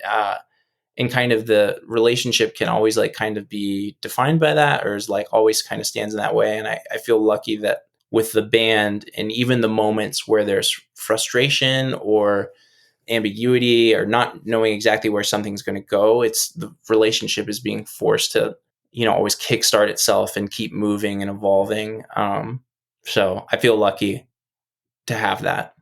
kind of the relationship can always like kind of be defined by that, or is like always kind of stands in that way. And I feel lucky that with the band, and even the moments where there's frustration or ambiguity or not knowing exactly where something's going to go, it's the relationship is being forced to, always kickstart itself and keep moving and evolving. So I feel lucky to have that.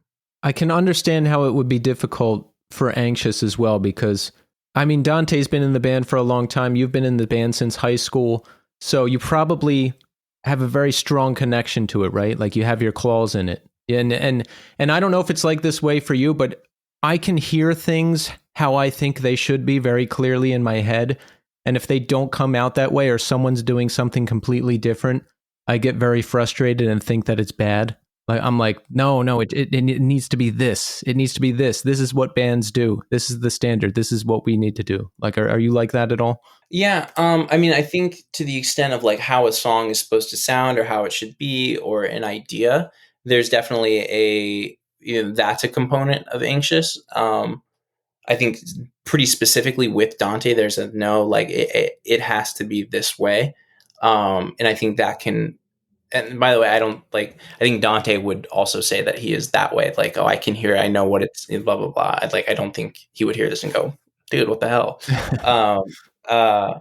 I can understand how it would be difficult for Anxious as well, because I mean, Dante's been in the band for a long time. You've been in the band since high school. So you probably have a very strong connection to it, right? Like you have your claws in it. And I don't know if it's like this way for you, but I can hear things how I think they should be very clearly in my head. And if they don't come out that way, or someone's doing something completely different, I get very frustrated and think that it's bad. Like I'm like, no, it needs to be this. It needs to be this. This is what bands do. This is the standard. This is what we need to do. Like, are you like that at all? Yeah. I mean, I think to the extent of like how a song is supposed to sound or how it should be or an idea, there's definitely that's a component of Anxious. I think pretty specifically with Dante, there's a no, like it has to be this way. And I think that can, and by the way, I think Dante would also say that he is that way. Like, oh, I can hear it. I know what it's blah, blah, blah. I don't think he would hear this and go, dude, what the hell? um, uh,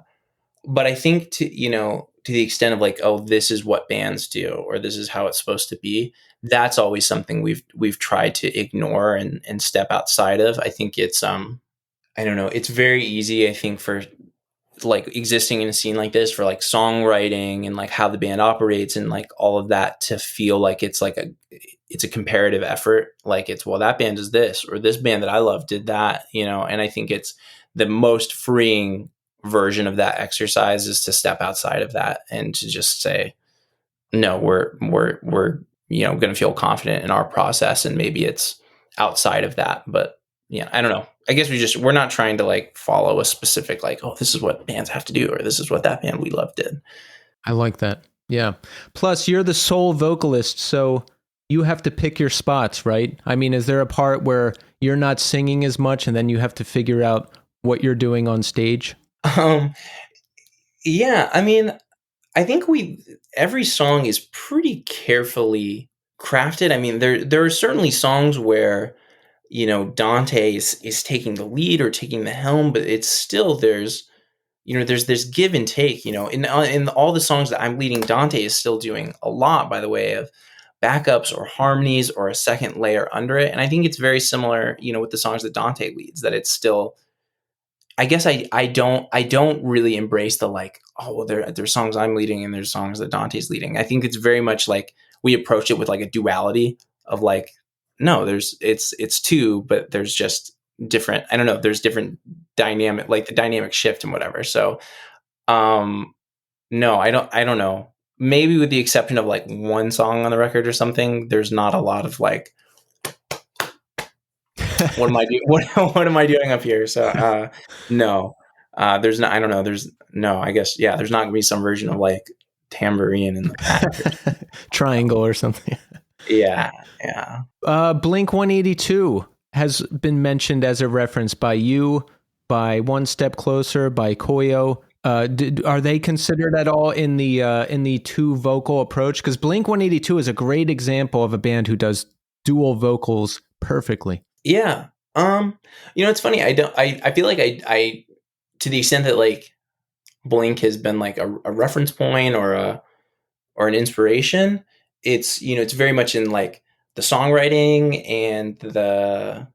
but I think to the extent of like, oh, this is what bands do, or this is how it's supposed to be. That's always something we've tried to ignore and step outside of. I think it's, I don't know. It's very easy, I think, for like existing in a scene like this, for like songwriting and like how the band operates and like all of that, to feel like it's like it's a comparative effort. Like it's, well, that band does this, or this band that I love did that, and I think it's the most freeing version of that exercise is to step outside of that and to just say, no, we're going to feel confident in our process, and maybe it's outside of that. But yeah, I don't know. I guess we're not trying to like follow a specific, like, oh, this is what bands have to do, or this is what that band we love did. I like that. Yeah. Plus, you're the sole vocalist, so you have to pick your spots, right? I mean, is there a part where you're not singing as much and then you have to figure out what you're doing on stage? Yeah, I mean, I think every song is pretty carefully crafted. I mean, there are certainly songs where Dante is taking the lead or taking the helm, but it's still there's this give and take. In all the songs that I'm leading, Dante is still doing a lot by the way of backups or harmonies or a second layer under it. And I think it's very similar, with the songs that Dante leads, that it's still, I guess I don't really embrace the like, oh, well, there's songs I'm leading and there's songs that Dante's leading. I think it's very much like we approach it with like a duality of like, no, it's two, but there's just different, I don't know, there's different dynamic, like the dynamic shift and whatever. So no, I don't know. Maybe with the exception of like one song on the record or something, there's not a lot of like, what am I doing? What am I doing up here? So no, there's not. I don't know. There's no. I guess yeah. There's not gonna be some version of like tambourine in the back. Triangle or something. Yeah, yeah. Blink 182 has been mentioned as a reference by you, by One Step Closer, by Koyo. Are they considered at all in the two vocal approach? Because Blink 182 is a great example of a band who does dual vocals perfectly. Yeah. It's funny. I feel like I to the extent that like Blink has been like a reference point or an inspiration, it's very much in like the songwriting and the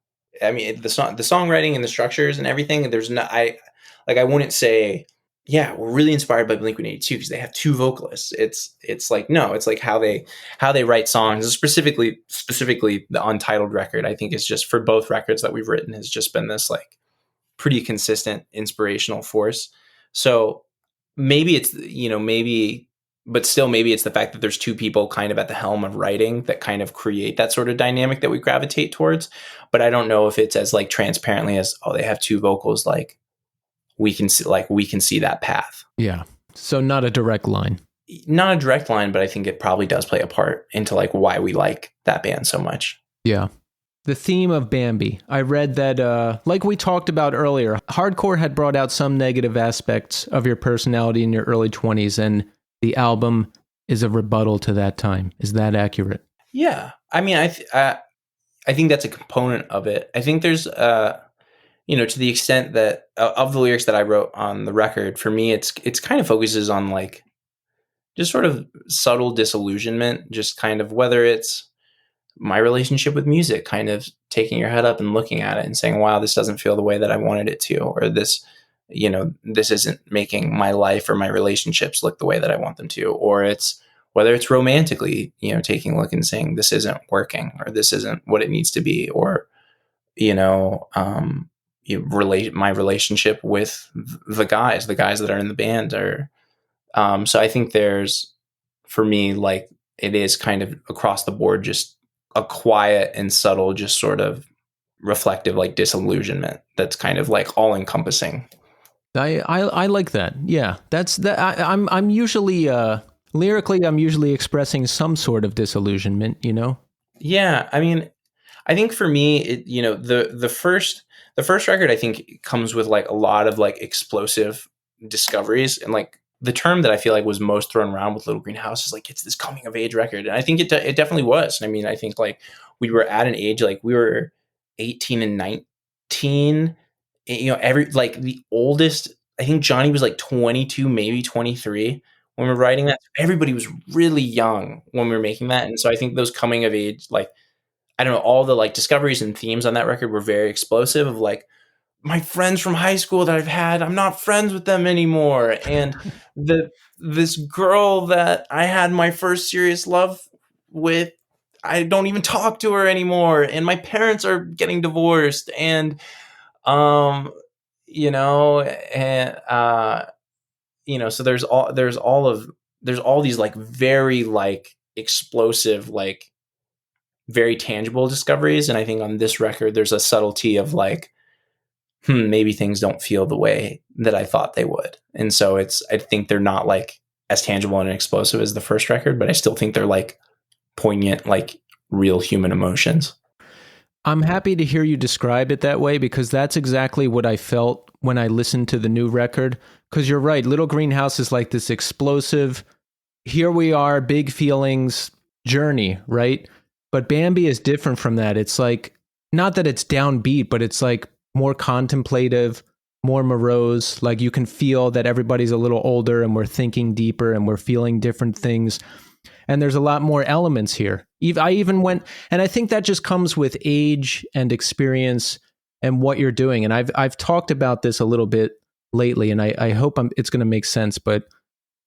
songwriting and the structures and everything. There's not, I wouldn't say, yeah, we're really inspired by Blink 182 because they have two vocalists. It's like, no, it's like how they write songs, specifically the Untitled record. I think it's just, for both records that we've written, has just been this like pretty consistent inspirational force. So maybe it's, maybe but still maybe it's the fact that there's two people kind of at the helm of writing that kind of create that sort of dynamic that we gravitate towards. But I don't know if it's as like transparently as, oh, they have two vocals, like we can see that path. Yeah. So not a direct line. Not a direct line, but I think it probably does play a part into like why we like that band so much. Yeah. The theme of Bambi. I read that, like we talked about earlier, hardcore had brought out some negative aspects of your personality in your early 20s, and the album is a rebuttal to that time. Is that accurate? Yeah. I mean, I think that's a component of it. I think there's, to the extent that of the lyrics that I wrote on the record, for me, it's kind of focuses on like just sort of subtle disillusionment, just kind of whether it's my relationship with music, kind of taking your head up and looking at it and saying, wow, this doesn't feel the way that I wanted it to, or this isn't making my life or my relationships look the way that I want them to. Or it's whether it's romantically, taking a look and saying, this isn't working, or this isn't what it needs to be. Or, my relationship with the guys that are in the band are, so I think there's, for me, like it is kind of across the board, just a quiet and subtle, just sort of reflective, like disillusionment that's kind of like all encompassing. I like that. Yeah, that's that. I'm usually lyrically, I'm usually expressing some sort of disillusionment. Yeah, I mean, I think for me, the first record, I think comes with like a lot of like explosive discoveries, and like the term that I feel like was most thrown around with Little Green House is like, it's this coming of age record. And I think it definitely was. I mean, I think like we were at an age, like we were 18 and 19, the oldest, I think Johnny was like 22, maybe 23 when we were writing that. Everybody was really young when we were making that. And so I think those coming of age, like, I don't know, all the like discoveries and themes on that record were very explosive, of like, my friends from high school that I've had, I'm not friends with them anymore. And this girl that I had my first serious love with, I don't even talk to her anymore. And my parents are getting divorced. And, so there's all these like very like explosive, like very tangible discoveries. And I think on this record, there's a subtlety of like, maybe things don't feel the way that I thought they would. And so I think they're not like as tangible and explosive as the first record, but I still think they're like poignant, like real human emotions. I'm happy to hear you describe it that way, because that's exactly what I felt when I listened to the new record. Because you're right, Little Green House is like this explosive, here we are, big feelings journey, right? But Bambi is different from that. It's like, not that it's downbeat, but it's like more contemplative, more morose. Like you can feel that everybody's a little older and we're thinking deeper and we're feeling different things. And there's a lot more elements here. I even went, and I think that just comes with age and experience and what you're doing. And I've talked about this a little bit lately, and I hope it's going to make sense. But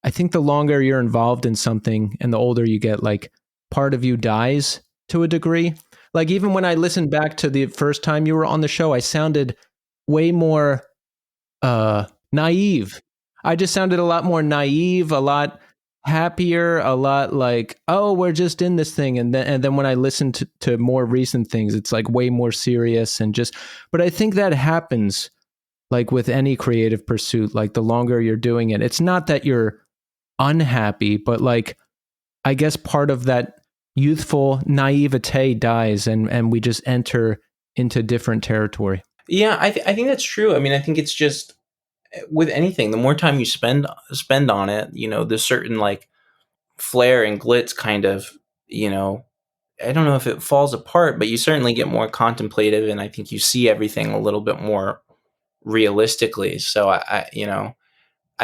I think the longer you're involved in something and the older you get, like part of you dies to a degree. Like even when I listened back to the first time you were on the show, I sounded way more naive. I just sounded a lot more naive, a lot happier, a lot like, oh, we're just in this thing. And then when I listen to more recent things, it's like way more serious and just, but I think that happens like with any creative pursuit, like the longer you're doing it, it's not that you're unhappy, but like, I guess part of that youthful naivete dies and we just enter into different territory. Yeah, I think that's true. I mean, I think it's just with anything, the more time you spend on it, there's certain like flair and glitz kind of, I don't know if it falls apart, but you certainly get more contemplative, and I think you see everything a little bit more realistically. So I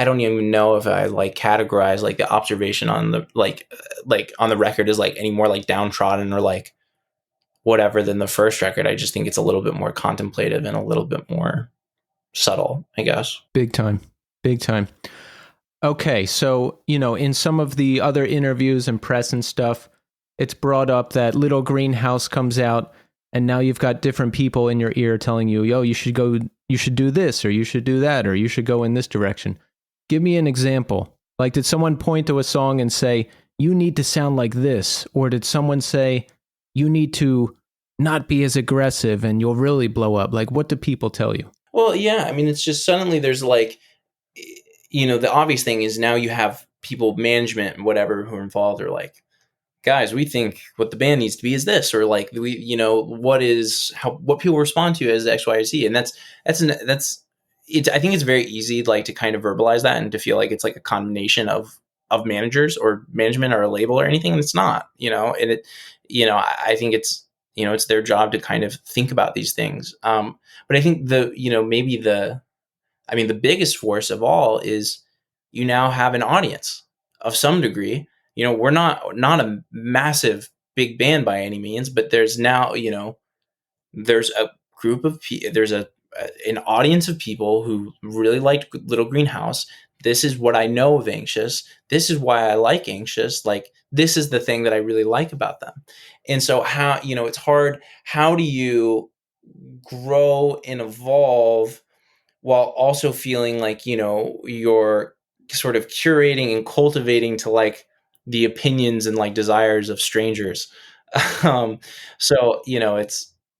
don't even know if I like categorize like the observation on the like on the record is like any more like downtrodden or like whatever than the first record. I just think it's a little bit more contemplative and a little bit more subtle, I guess. Big time. Okay, so, in some of the other interviews and press and stuff, it's brought up that Little Green House comes out, and now you've got different people in your ear telling you, yo, you should do this, or you should do that, or you should go in this direction. Give me an example. Like, did someone point to a song and say, you need to sound like this? Or did someone say, you need to not be as aggressive and you'll really blow up? Like, what do people tell you? Well, yeah, I mean, it's just suddenly there's like, the obvious thing is now you have people, management and whatever, who are involved are like, guys, we think what the band needs to be is this, or like what people respond to as X, Y, or Z, and that's it. I think it's very easy like to kind of verbalize that and to feel like it's like a condemnation of managers or management or a label or anything, and it's not, and I think it's their job to kind of think about these things. But I think maybe the biggest force of all is you now have an audience of some degree. We're not a massive big band by any means, but there's now, there's a group of there's an audience of people who really liked Little Greenhouse. This is what I know of Anxious. This is why I like Anxious. Like, this is the thing that I really like about them. And so how, it's hard. How do you grow and evolve while also feeling like, you're sort of curating and cultivating to like the opinions and like desires of strangers? um, so,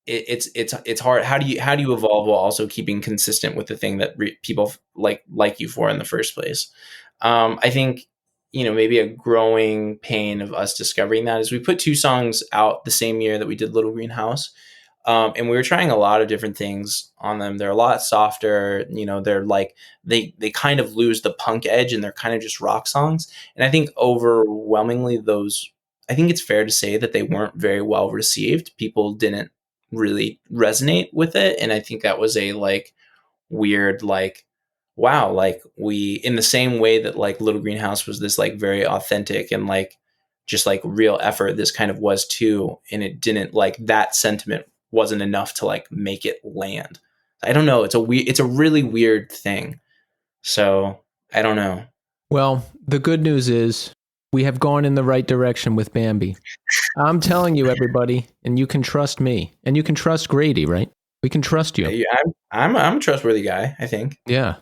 it's hard. How do you evolve while also keeping consistent with the thing that people like you for in the first place? I think, maybe a growing pain of us discovering that is we put 2 songs out the same year that we did Little Greenhouse. And we were trying a lot of different things on them. They're a lot softer, they're like, they kind of lose the punk edge and they're kind of just rock songs. And I think overwhelmingly I think it's fair to say that they weren't very well received. People didn't really resonate with it. And I think that was a like weird, like, wow, like we, in the same way that like Little Greenhouse was this like very authentic and like just like real effort, this kind of was too. And it didn't, like, that sentiment wasn't enough to like make it land. I don't know. It's a really weird thing. So I don't know. Well, the good news is we have gone in the right direction with Bambi. I'm telling you, everybody, and you can trust me, and you can trust Grady, right? We can trust you. I'm a trustworthy guy, I think. Yeah.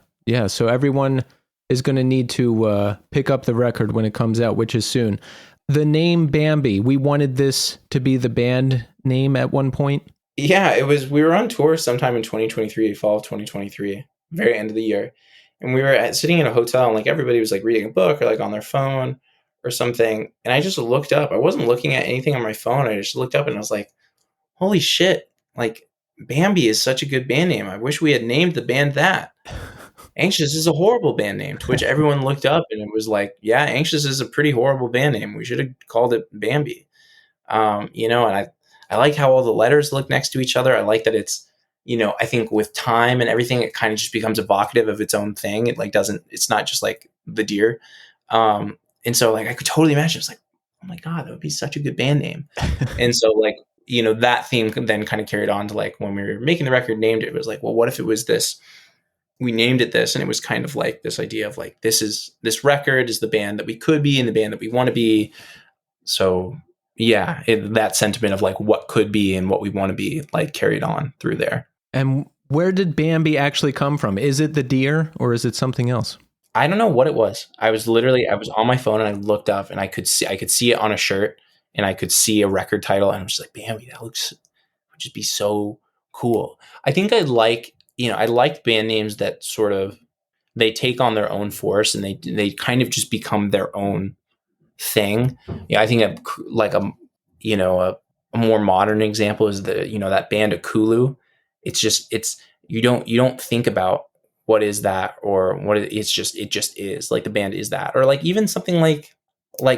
So everyone is going to need to pick up the record when it comes out, which is soon. The name Bambi, we wanted this to be the band name at one point. Yeah, it was. We were on tour sometime in 2023, fall of 2023, very end of the year, and we were sitting in a hotel, and like everybody was like reading a book or like on their phone or something, and I just looked up. I wasn't looking at anything on my phone. I just looked up and I was like, "Holy shit! Like, Bambi is such a good band name. I wish we had named the band that." Anxious is a horrible band name, to which everyone looked up and it was like, yeah, Anxious is a pretty horrible band name. We should have called it Bambi. And I like how all the letters look next to each other. I like that it's, I think with time and everything, it kind of just becomes evocative of its own thing. It like it's not just like the deer. And so like, I could totally imagine, it's like, oh my God, that would be such a good band name. And so like, that theme then kind of carried on to like, when we were making the record, named it was like, well, what if it was this? We named it this, and it was kind of like this idea of like, this record is the band that we could be and the band that we want to be. So yeah, that sentiment of like what could be and what we want to be like carried on through there. And where did Bambi actually come from? Is it the deer or is it something else? I don't know what it was. I was on my phone and I looked up and I could see it on a shirt and I could see a record title and I was just like, Bambi, that would just be so cool. I think I liked band names that sort of, they take on their own force and they kind of just become their own thing. Yeah, I think a more modern example is that band Akulu. It's you don't think about what is that or it just is, like the band is that, or like even something like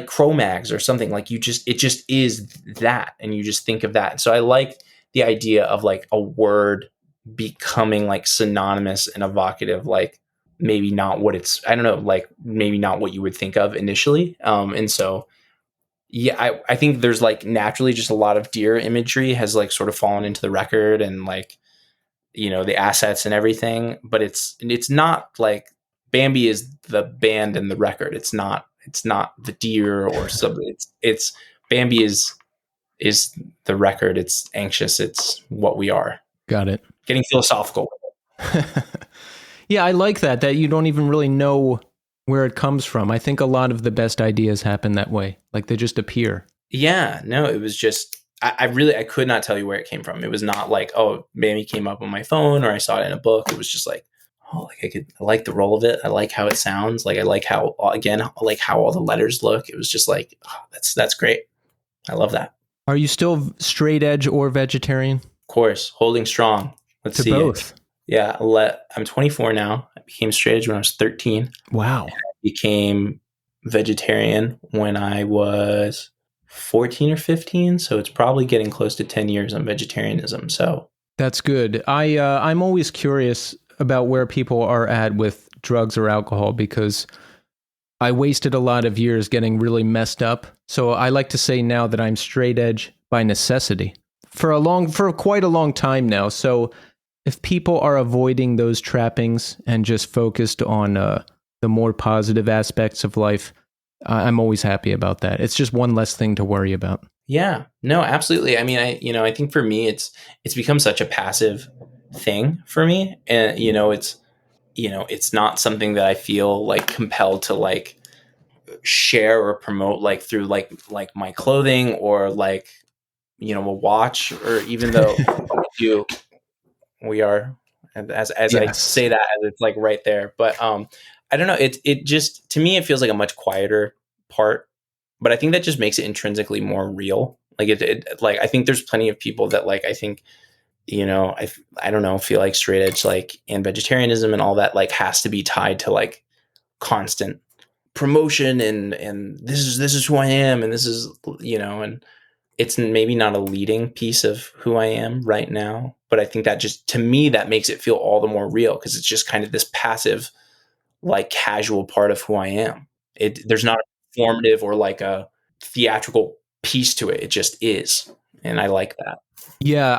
Cro-Mags or something, like it just is that, and you just think of that. So I like the idea of like a word becoming like synonymous and evocative, like maybe not what it's, I don't know, like maybe not what you would think of initially. And so, yeah, I think there's like naturally just a lot of deer imagery has like sort of fallen into the record and like, the assets and everything, but it's not like Bambi is the band and the record. It's not the deer or something. It's Bambi is the record. It's Anxious. It's what we are. Got it. Getting philosophical. Yeah, I like that you don't even really know where it comes from. I think a lot of the best ideas happen that way. Like they just appear. Yeah, no, it was just I could not tell you where it came from. It was not like, oh, Bambi came up on my phone or I saw it in a book. It was just like, oh, like I like the roll of it. I like how it sounds. Like I like how, again, I like how all the letters look. It was just like, oh, that's great. I love that. Are you still straight edge or vegetarian? Of course, holding strong. Let's To see. both. Yeah, I'm 24 now. I became straight edge when I was 13. Wow. Became vegetarian when I was 14 or 15. So it's probably getting close to 10 years on vegetarianism. So That's good. I'm always curious about where people are at with drugs or alcohol because I wasted a lot of years getting really messed up. So I like to say now that I'm straight edge by necessity for quite a long time now. So if people are avoiding those trappings and just focused on the more positive aspects of life, I'm always happy about that. It's just one less thing to worry about. yeah, no, absolutely. I mean, I think for me, it's become such a passive thing for me, and it's not something that I feel like compelled to like share or promote like through like my clothing or like a watch, or even though you we are, as I Yes. say that, as it's like right there, but I don't know, it just, to me, it feels like a much quieter part, but I think that just makes it intrinsically more real. Like like I think there's plenty of people that like, I think, I don't know, feel like straight edge, like, and vegetarianism and all that, like, has to be tied to like constant promotion and this is who I am, and this is, and it's maybe not a leading piece of who I am right now, but I think that just, to me, that makes it feel all the more real because it's just kind of this passive, like, casual part of who I am. There's not a formative or like a theatrical piece to it. It just is, and I like that. Yeah,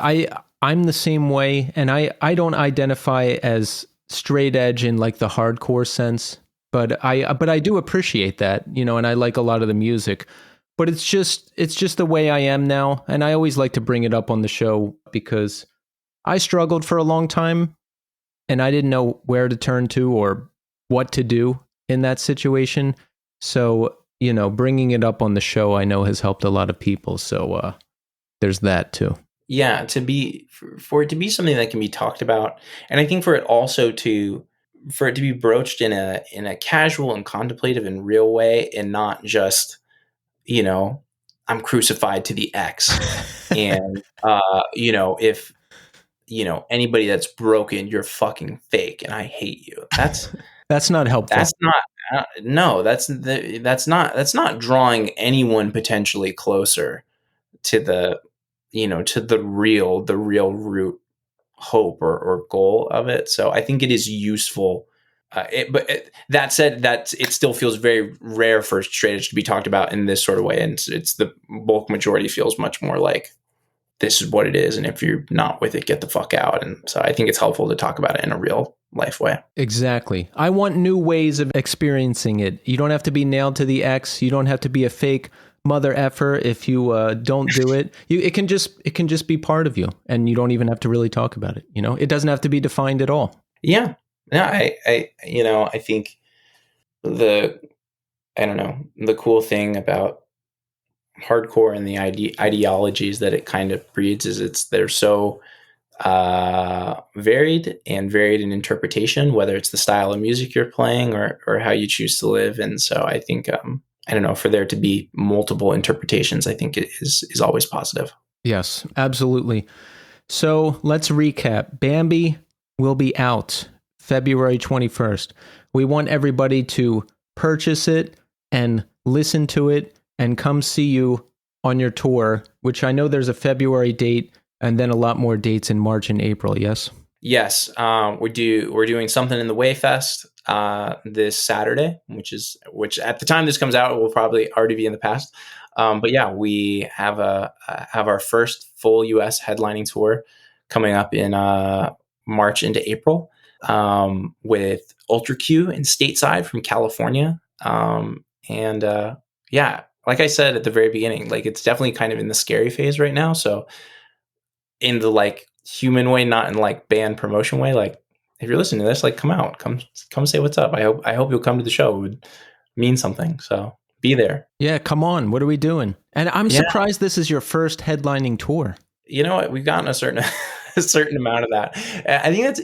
I'm the same way, and I don't identify as straight edge in like the hardcore sense, but I do appreciate that, and I like a lot of the music. But it's just the way I am now, and I always like to bring it up on the show because I struggled for a long time and I didn't know where to turn to or what to do in that situation. So, bringing it up on the show I know has helped a lot of people. So, there's that too. Yeah, for it to be something that can be talked about, and I think for it also for it to be broached in a casual and contemplative and real way, and not just, I'm crucified to the X, and if anybody that's broken, you're fucking fake and I hate you. That's not helpful. That's not no, that's not drawing anyone potentially closer to the real root hope or goal of it. So I think it is useful. That said, that it still feels very rare for straight edge to be talked about in this sort of way, and it's the bulk majority feels much more like, this is what it is, and if you're not with it, get the fuck out. And so I think it's helpful to talk about it in a real life way. Exactly. I want new ways of experiencing it. You don't have to be nailed to the X. You don't have to be a fake mother effer if you don't do it. It can just be part of you, and you don't even have to really talk about it. It doesn't have to be defined at all. Yeah. No, I think I don't know, the cool thing about hardcore and the ideologies that it kind of breeds is they're so varied in interpretation, whether it's the style of music you're playing or how you choose to live. And so I think, I don't know, for there to be multiple interpretations, I think it is always positive. Yes, absolutely. So let's recap. Bambi will be out February 21st. We want everybody to purchase it and listen to it and come see you on your tour, which I know there's a February date and then a lot more dates in March and April. Yes. Yes. We're doing something in the Wayfest this Saturday, which at the time this comes out, it will probably already be in the past. But yeah, we have our first full US headlining tour coming up in March into April, with Ultra Q and Stateside from California. Yeah, like I said at the very beginning, like, it's definitely kind of in the scary phase right now. So in the like human way, not in like band promotion way, like, if you're listening to this, like, come out, come say what's up. I hope you'll come to the show. It would mean something. So be there. Yeah, come on. What are we doing? And I'm Yeah. surprised this is your first headlining tour. You know what? We've gotten a certain a certain amount of that. I think that's,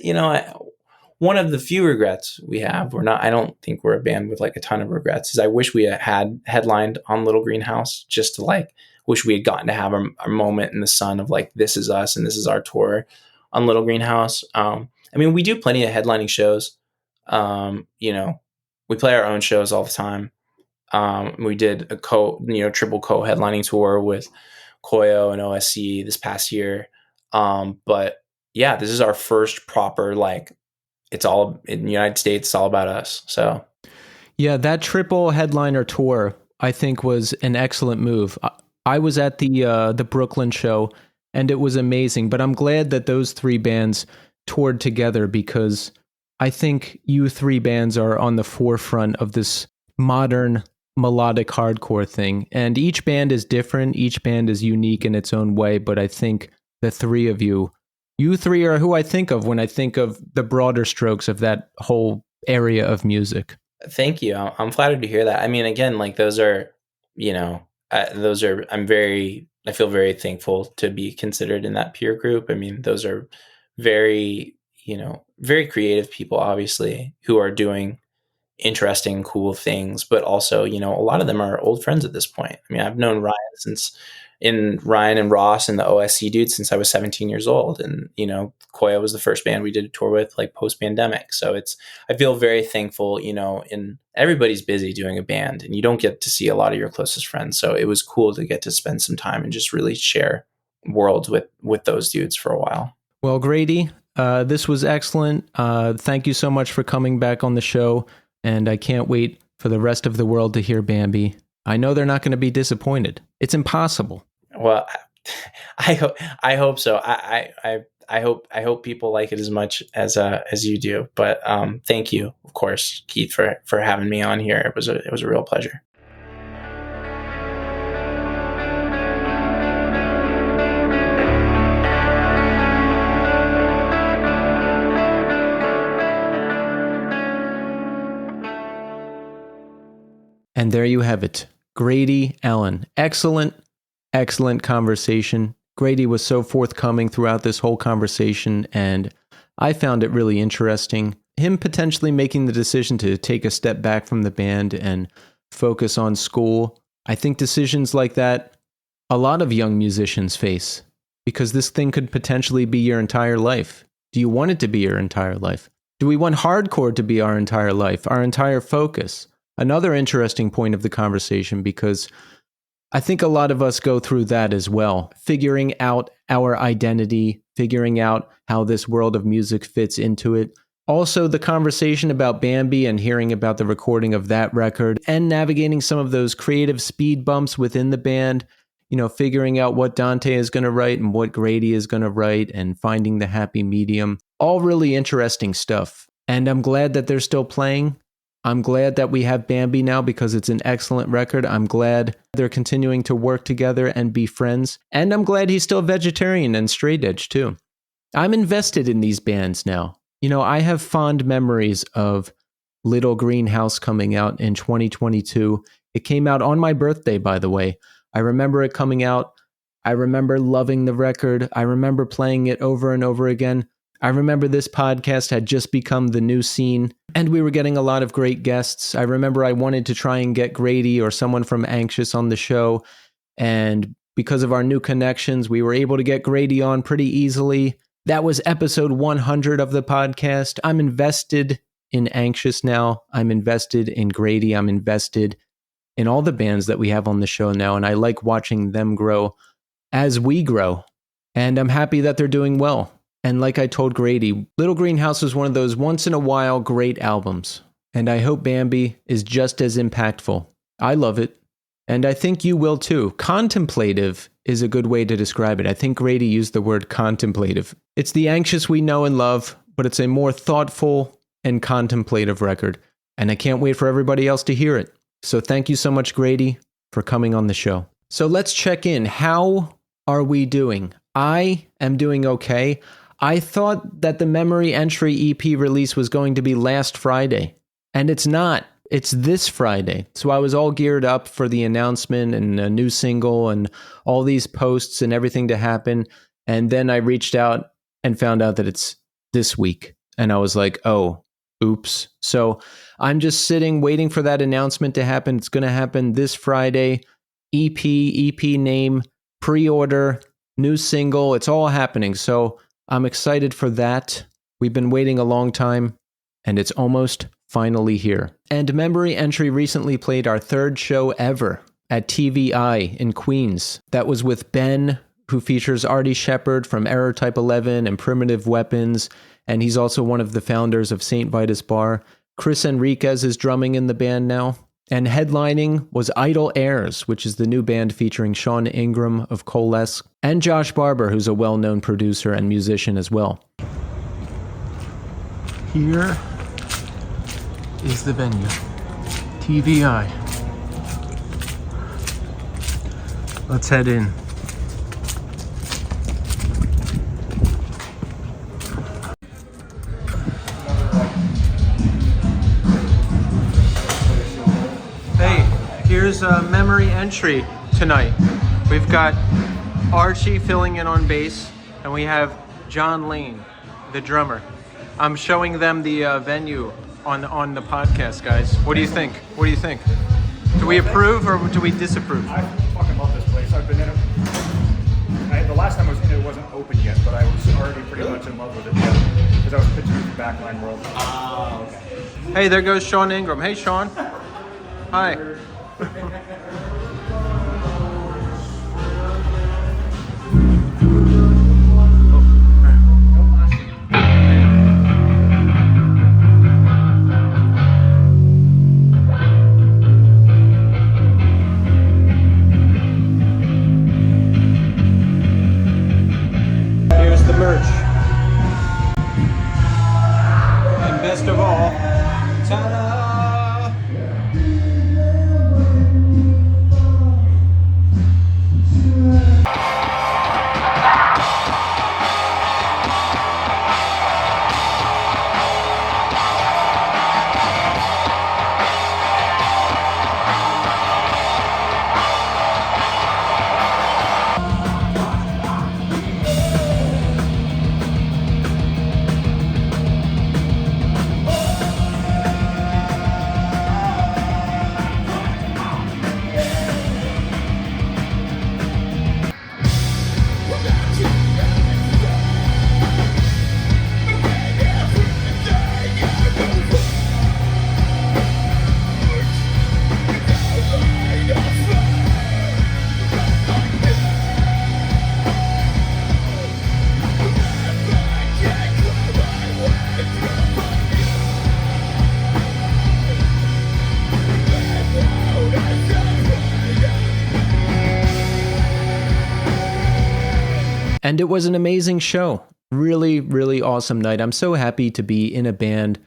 one of the few regrets we have. I don't think we're a band with like a ton of regrets. Is I wish we had headlined on Little Greenhouse, just to like wish we had gotten to have our moment in the sun of like, this is us and this is our tour on Little Greenhouse. I mean, we do plenty of headlining shows. We play our own shows all the time. We did a triple co-headlining tour with Koyo and OSC this past year. But yeah, this is our first proper, like, it's all in the United States. It's all about us. So yeah, that triple headliner tour, I think, was an excellent move. I was at the Brooklyn show and it was amazing, but I'm glad that those three bands toured together because I think you three bands are on the forefront of this modern melodic hardcore thing. And each band is different. Each band is unique in its own way. But I think the three of you three are who I think of when I think of the broader strokes of that whole area of music. Thank you. I'm flattered to hear that. I mean, again, like I feel very thankful to be considered in that peer group. I mean, those are very, very creative people, obviously, who are doing interesting, cool things, but also, a lot of them are old friends at this point. I mean, I've known Ryan and Ross and the OSC dudes since I was 17 years old. And, Koya was the first band we did a tour with, like, post-pandemic. So I feel very thankful, and everybody's busy doing a band and you don't get to see a lot of your closest friends. So it was cool to get to spend some time and just really share worlds with those dudes for a while. Well, Grady, this was excellent. Thank you so much for coming back on the show. And I can't wait for the rest of the world to hear Bambi. I know they're not going to be disappointed. It's impossible. Well, I hope so. I hope people like it as much as you do. But thank you, of course, Keith, for having me on here. It was a real pleasure. And there you have it. Grady Allen. Excellent conversation. Grady was so forthcoming throughout this whole conversation, and I found it really interesting. Him potentially making the decision to take a step back from the band and focus on school. I think decisions like that, a lot of young musicians face, because this thing could potentially be your entire life. Do you want it to be your entire life? Do we want hardcore to be our entire life, our entire focus? Another interesting point of the conversation, because I think a lot of us go through that as well, figuring out our identity, figuring out how this world of music fits into it. Also, the conversation about Bambi and hearing about the recording of that record and navigating some of those creative speed bumps within the band, figuring out what Dante is going to write and what Grady is going to write and finding the happy medium. All really interesting stuff. And I'm glad that they're still playing. I'm glad that we have Bambi now because it's an excellent record. I'm glad they're continuing to work together and be friends. And I'm glad he's still vegetarian and straight edge too. I'm invested in these bands now. I have fond memories of Little Greenhouse coming out in 2022. It came out on my birthday, by the way. I remember it coming out. I remember loving the record. I remember playing it over and over again. I remember this podcast had just become the new scene, and we were getting a lot of great guests. I remember I wanted to try and get Grady or someone from Anxious on the show, and because of our new connections, we were able to get Grady on pretty easily. That was episode 100 of the podcast. I'm invested in Anxious now. I'm invested in Grady. I'm invested in all the bands that we have on the show now, and I like watching them grow as we grow, and I'm happy that they're doing well. And like I told Grady, Little Greenhouse was one of those once-in-a-while great albums. And I hope Bambi is just as impactful. I love it. And I think you will too. Contemplative is a good way to describe it. I think Grady used the word contemplative. It's the Anxious we know and love, but it's a more thoughtful and contemplative record. And I can't wait for everybody else to hear it. So thank you so much, Grady, for coming on the show. So let's check in. How are we doing? I am doing okay. I thought that the Memory Entry EP release was going to be last Friday, and it's not. It's this Friday. So I was all geared up for the announcement and a new single and all these posts and everything to happen. And then I reached out and found out that it's this week. And I was like, oh, oops. So I'm just sitting waiting for that announcement to happen. It's going to happen this Friday. EP name, pre-order, new single. It's all happening. So I'm excited for that. We've been waiting a long time, and it's almost finally here. And Memory Entry recently played our third show ever at TVI in Queens. That was with Ben, who features Artie Shepherd from Error Type 11 and Primitive Weapons, and he's also one of the founders of St. Vitus Bar. Chris Enriquez is drumming in the band now. And headlining was Idle Airs, which is the new band featuring Sean Ingram of Coalesce, and Josh Barber, who's a well-known producer and musician as well. Here is the venue, TVI. Let's head in. Hey, here's a Memory Entry tonight. We've got Archie filling in on bass, and we have John Lane, the drummer. I'm showing them the venue on the podcast, guys. What do you think? What do you think? Do we approve or do we disapprove? I fucking love this place. I've been in it. The last time I was in it wasn't open yet, but I was already pretty much in love with it because I was pitching it for Backline World. Ah, okay. Hey, there goes Sean Ingram. Hey, Sean. Hi. Here's the merch. And best of all, ta-da! And it was an amazing show. Really, really awesome night. I'm so happy to be in a band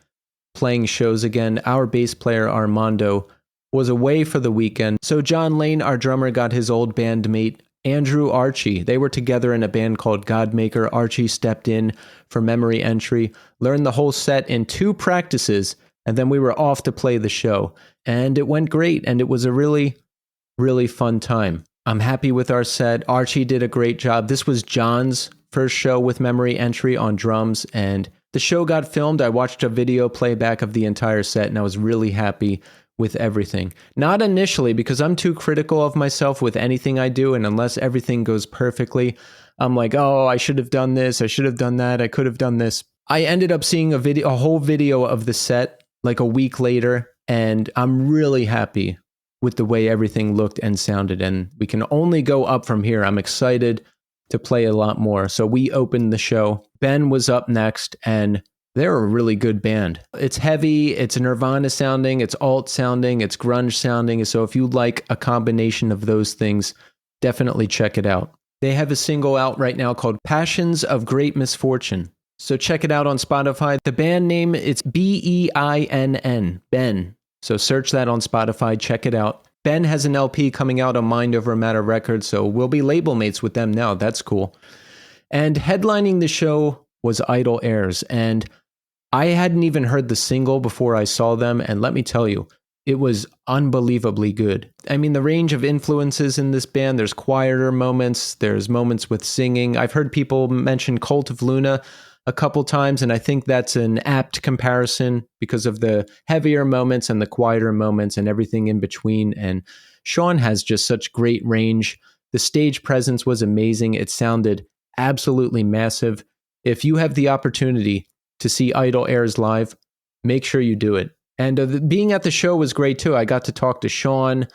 playing shows again. Our bass player, Armando, was away for the weekend. So John Lane, our drummer, got his old bandmate, Andrew Archie. They were together in a band called Godmaker. Archie stepped in for Memory Entry, learned the whole set in 2 practices, and then we were off to play the show. And it went great, and it was a really, really fun time. I'm happy with our set. Archie did a great job. This was John's first show with Memory Entry on drums, and the show got filmed. I watched a video playback of the entire set, and I was really happy with everything. Not initially, because I'm too critical of myself with anything I do, and unless everything goes perfectly, I'm like, oh, I should have done this, I should have done that, I could have done this. I ended up seeing a whole video of the set like a week later, and I'm really happy with the way everything looked and sounded, and we can only go up from here. I'm excited to play a lot more. So we opened the show. Ben was up next, and they're a really good band. It's heavy, it's Nirvana sounding, it's alt sounding, it's grunge sounding. So if you like a combination of those things, definitely check it out. They have a single out right now called Passions of Great Misfortune. So check it out on Spotify. The band name, it's Beinn, Ben. So search that on Spotify, check it out. Ben has an LP coming out on Mind Over Matter Records, so we'll be label mates with them now. That's cool. And headlining the show was Idle Airs. And I hadn't even heard the single before I saw them. And let me tell you, it was unbelievably good. I mean, the range of influences in this band, there's quieter moments, there's moments with singing. I've heard people mention Cult of Luna a couple times, and I think that's an apt comparison because of the heavier moments and the quieter moments and everything in between. And Sean has just such great range. The stage presence was amazing. It sounded absolutely massive. If you have the opportunity to see Idle Airs live, make sure you do it. And being at the show was great too. I got to talk to Sean.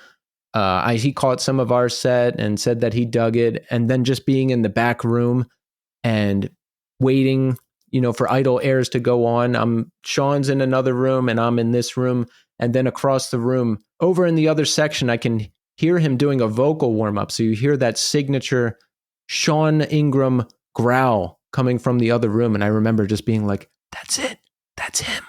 He caught some of our set and said that he dug it. And then just being in the back room and waiting, for Idle Airs to go on. Sean's in another room and I'm in this room. And then across the room, over in the other section, I can hear him doing a vocal warm-up. So you hear that signature Sean Ingram growl coming from the other room. And I remember just being like, that's it. That's him.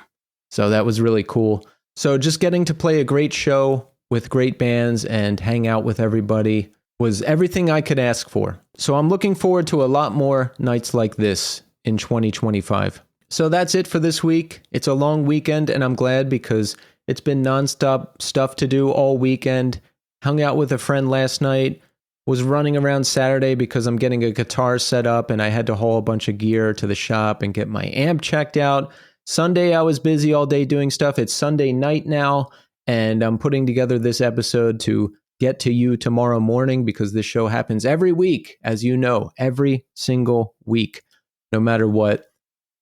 So that was really cool. So just getting to play a great show with great bands and hang out with everybody was everything I could ask for. So I'm looking forward to a lot more nights like this in 2025. So that's it for this week. It's a long weekend and I'm glad because it's been nonstop stuff to do all weekend. Hung out with a friend last night, was running around Saturday because I'm getting a guitar set up and I had to haul a bunch of gear to the shop and get my amp checked out. Sunday, I was busy all day doing stuff. It's Sunday night now, and I'm putting together this episode to get to you tomorrow morning because this show happens every week, as you know, every single week, no matter what.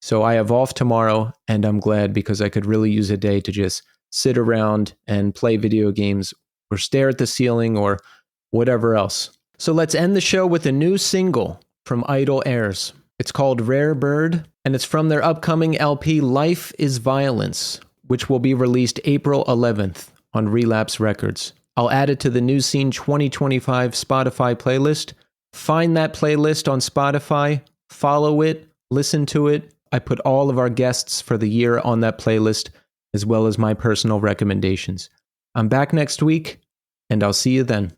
So I have off tomorrow, and I'm glad because I could really use a day to just sit around and play video games or stare at the ceiling or whatever else. So let's end the show with a new single from Idle Airs. It's called Rare Bird, and it's from their upcoming LP Life is Violence, which will be released April 11th on Relapse Records. I'll add it to the New Scene 2025 Spotify playlist. Find that playlist on Spotify, follow it, listen to it. I put all of our guests for the year on that playlist, as well as my personal recommendations. I'm back next week, and I'll see you then.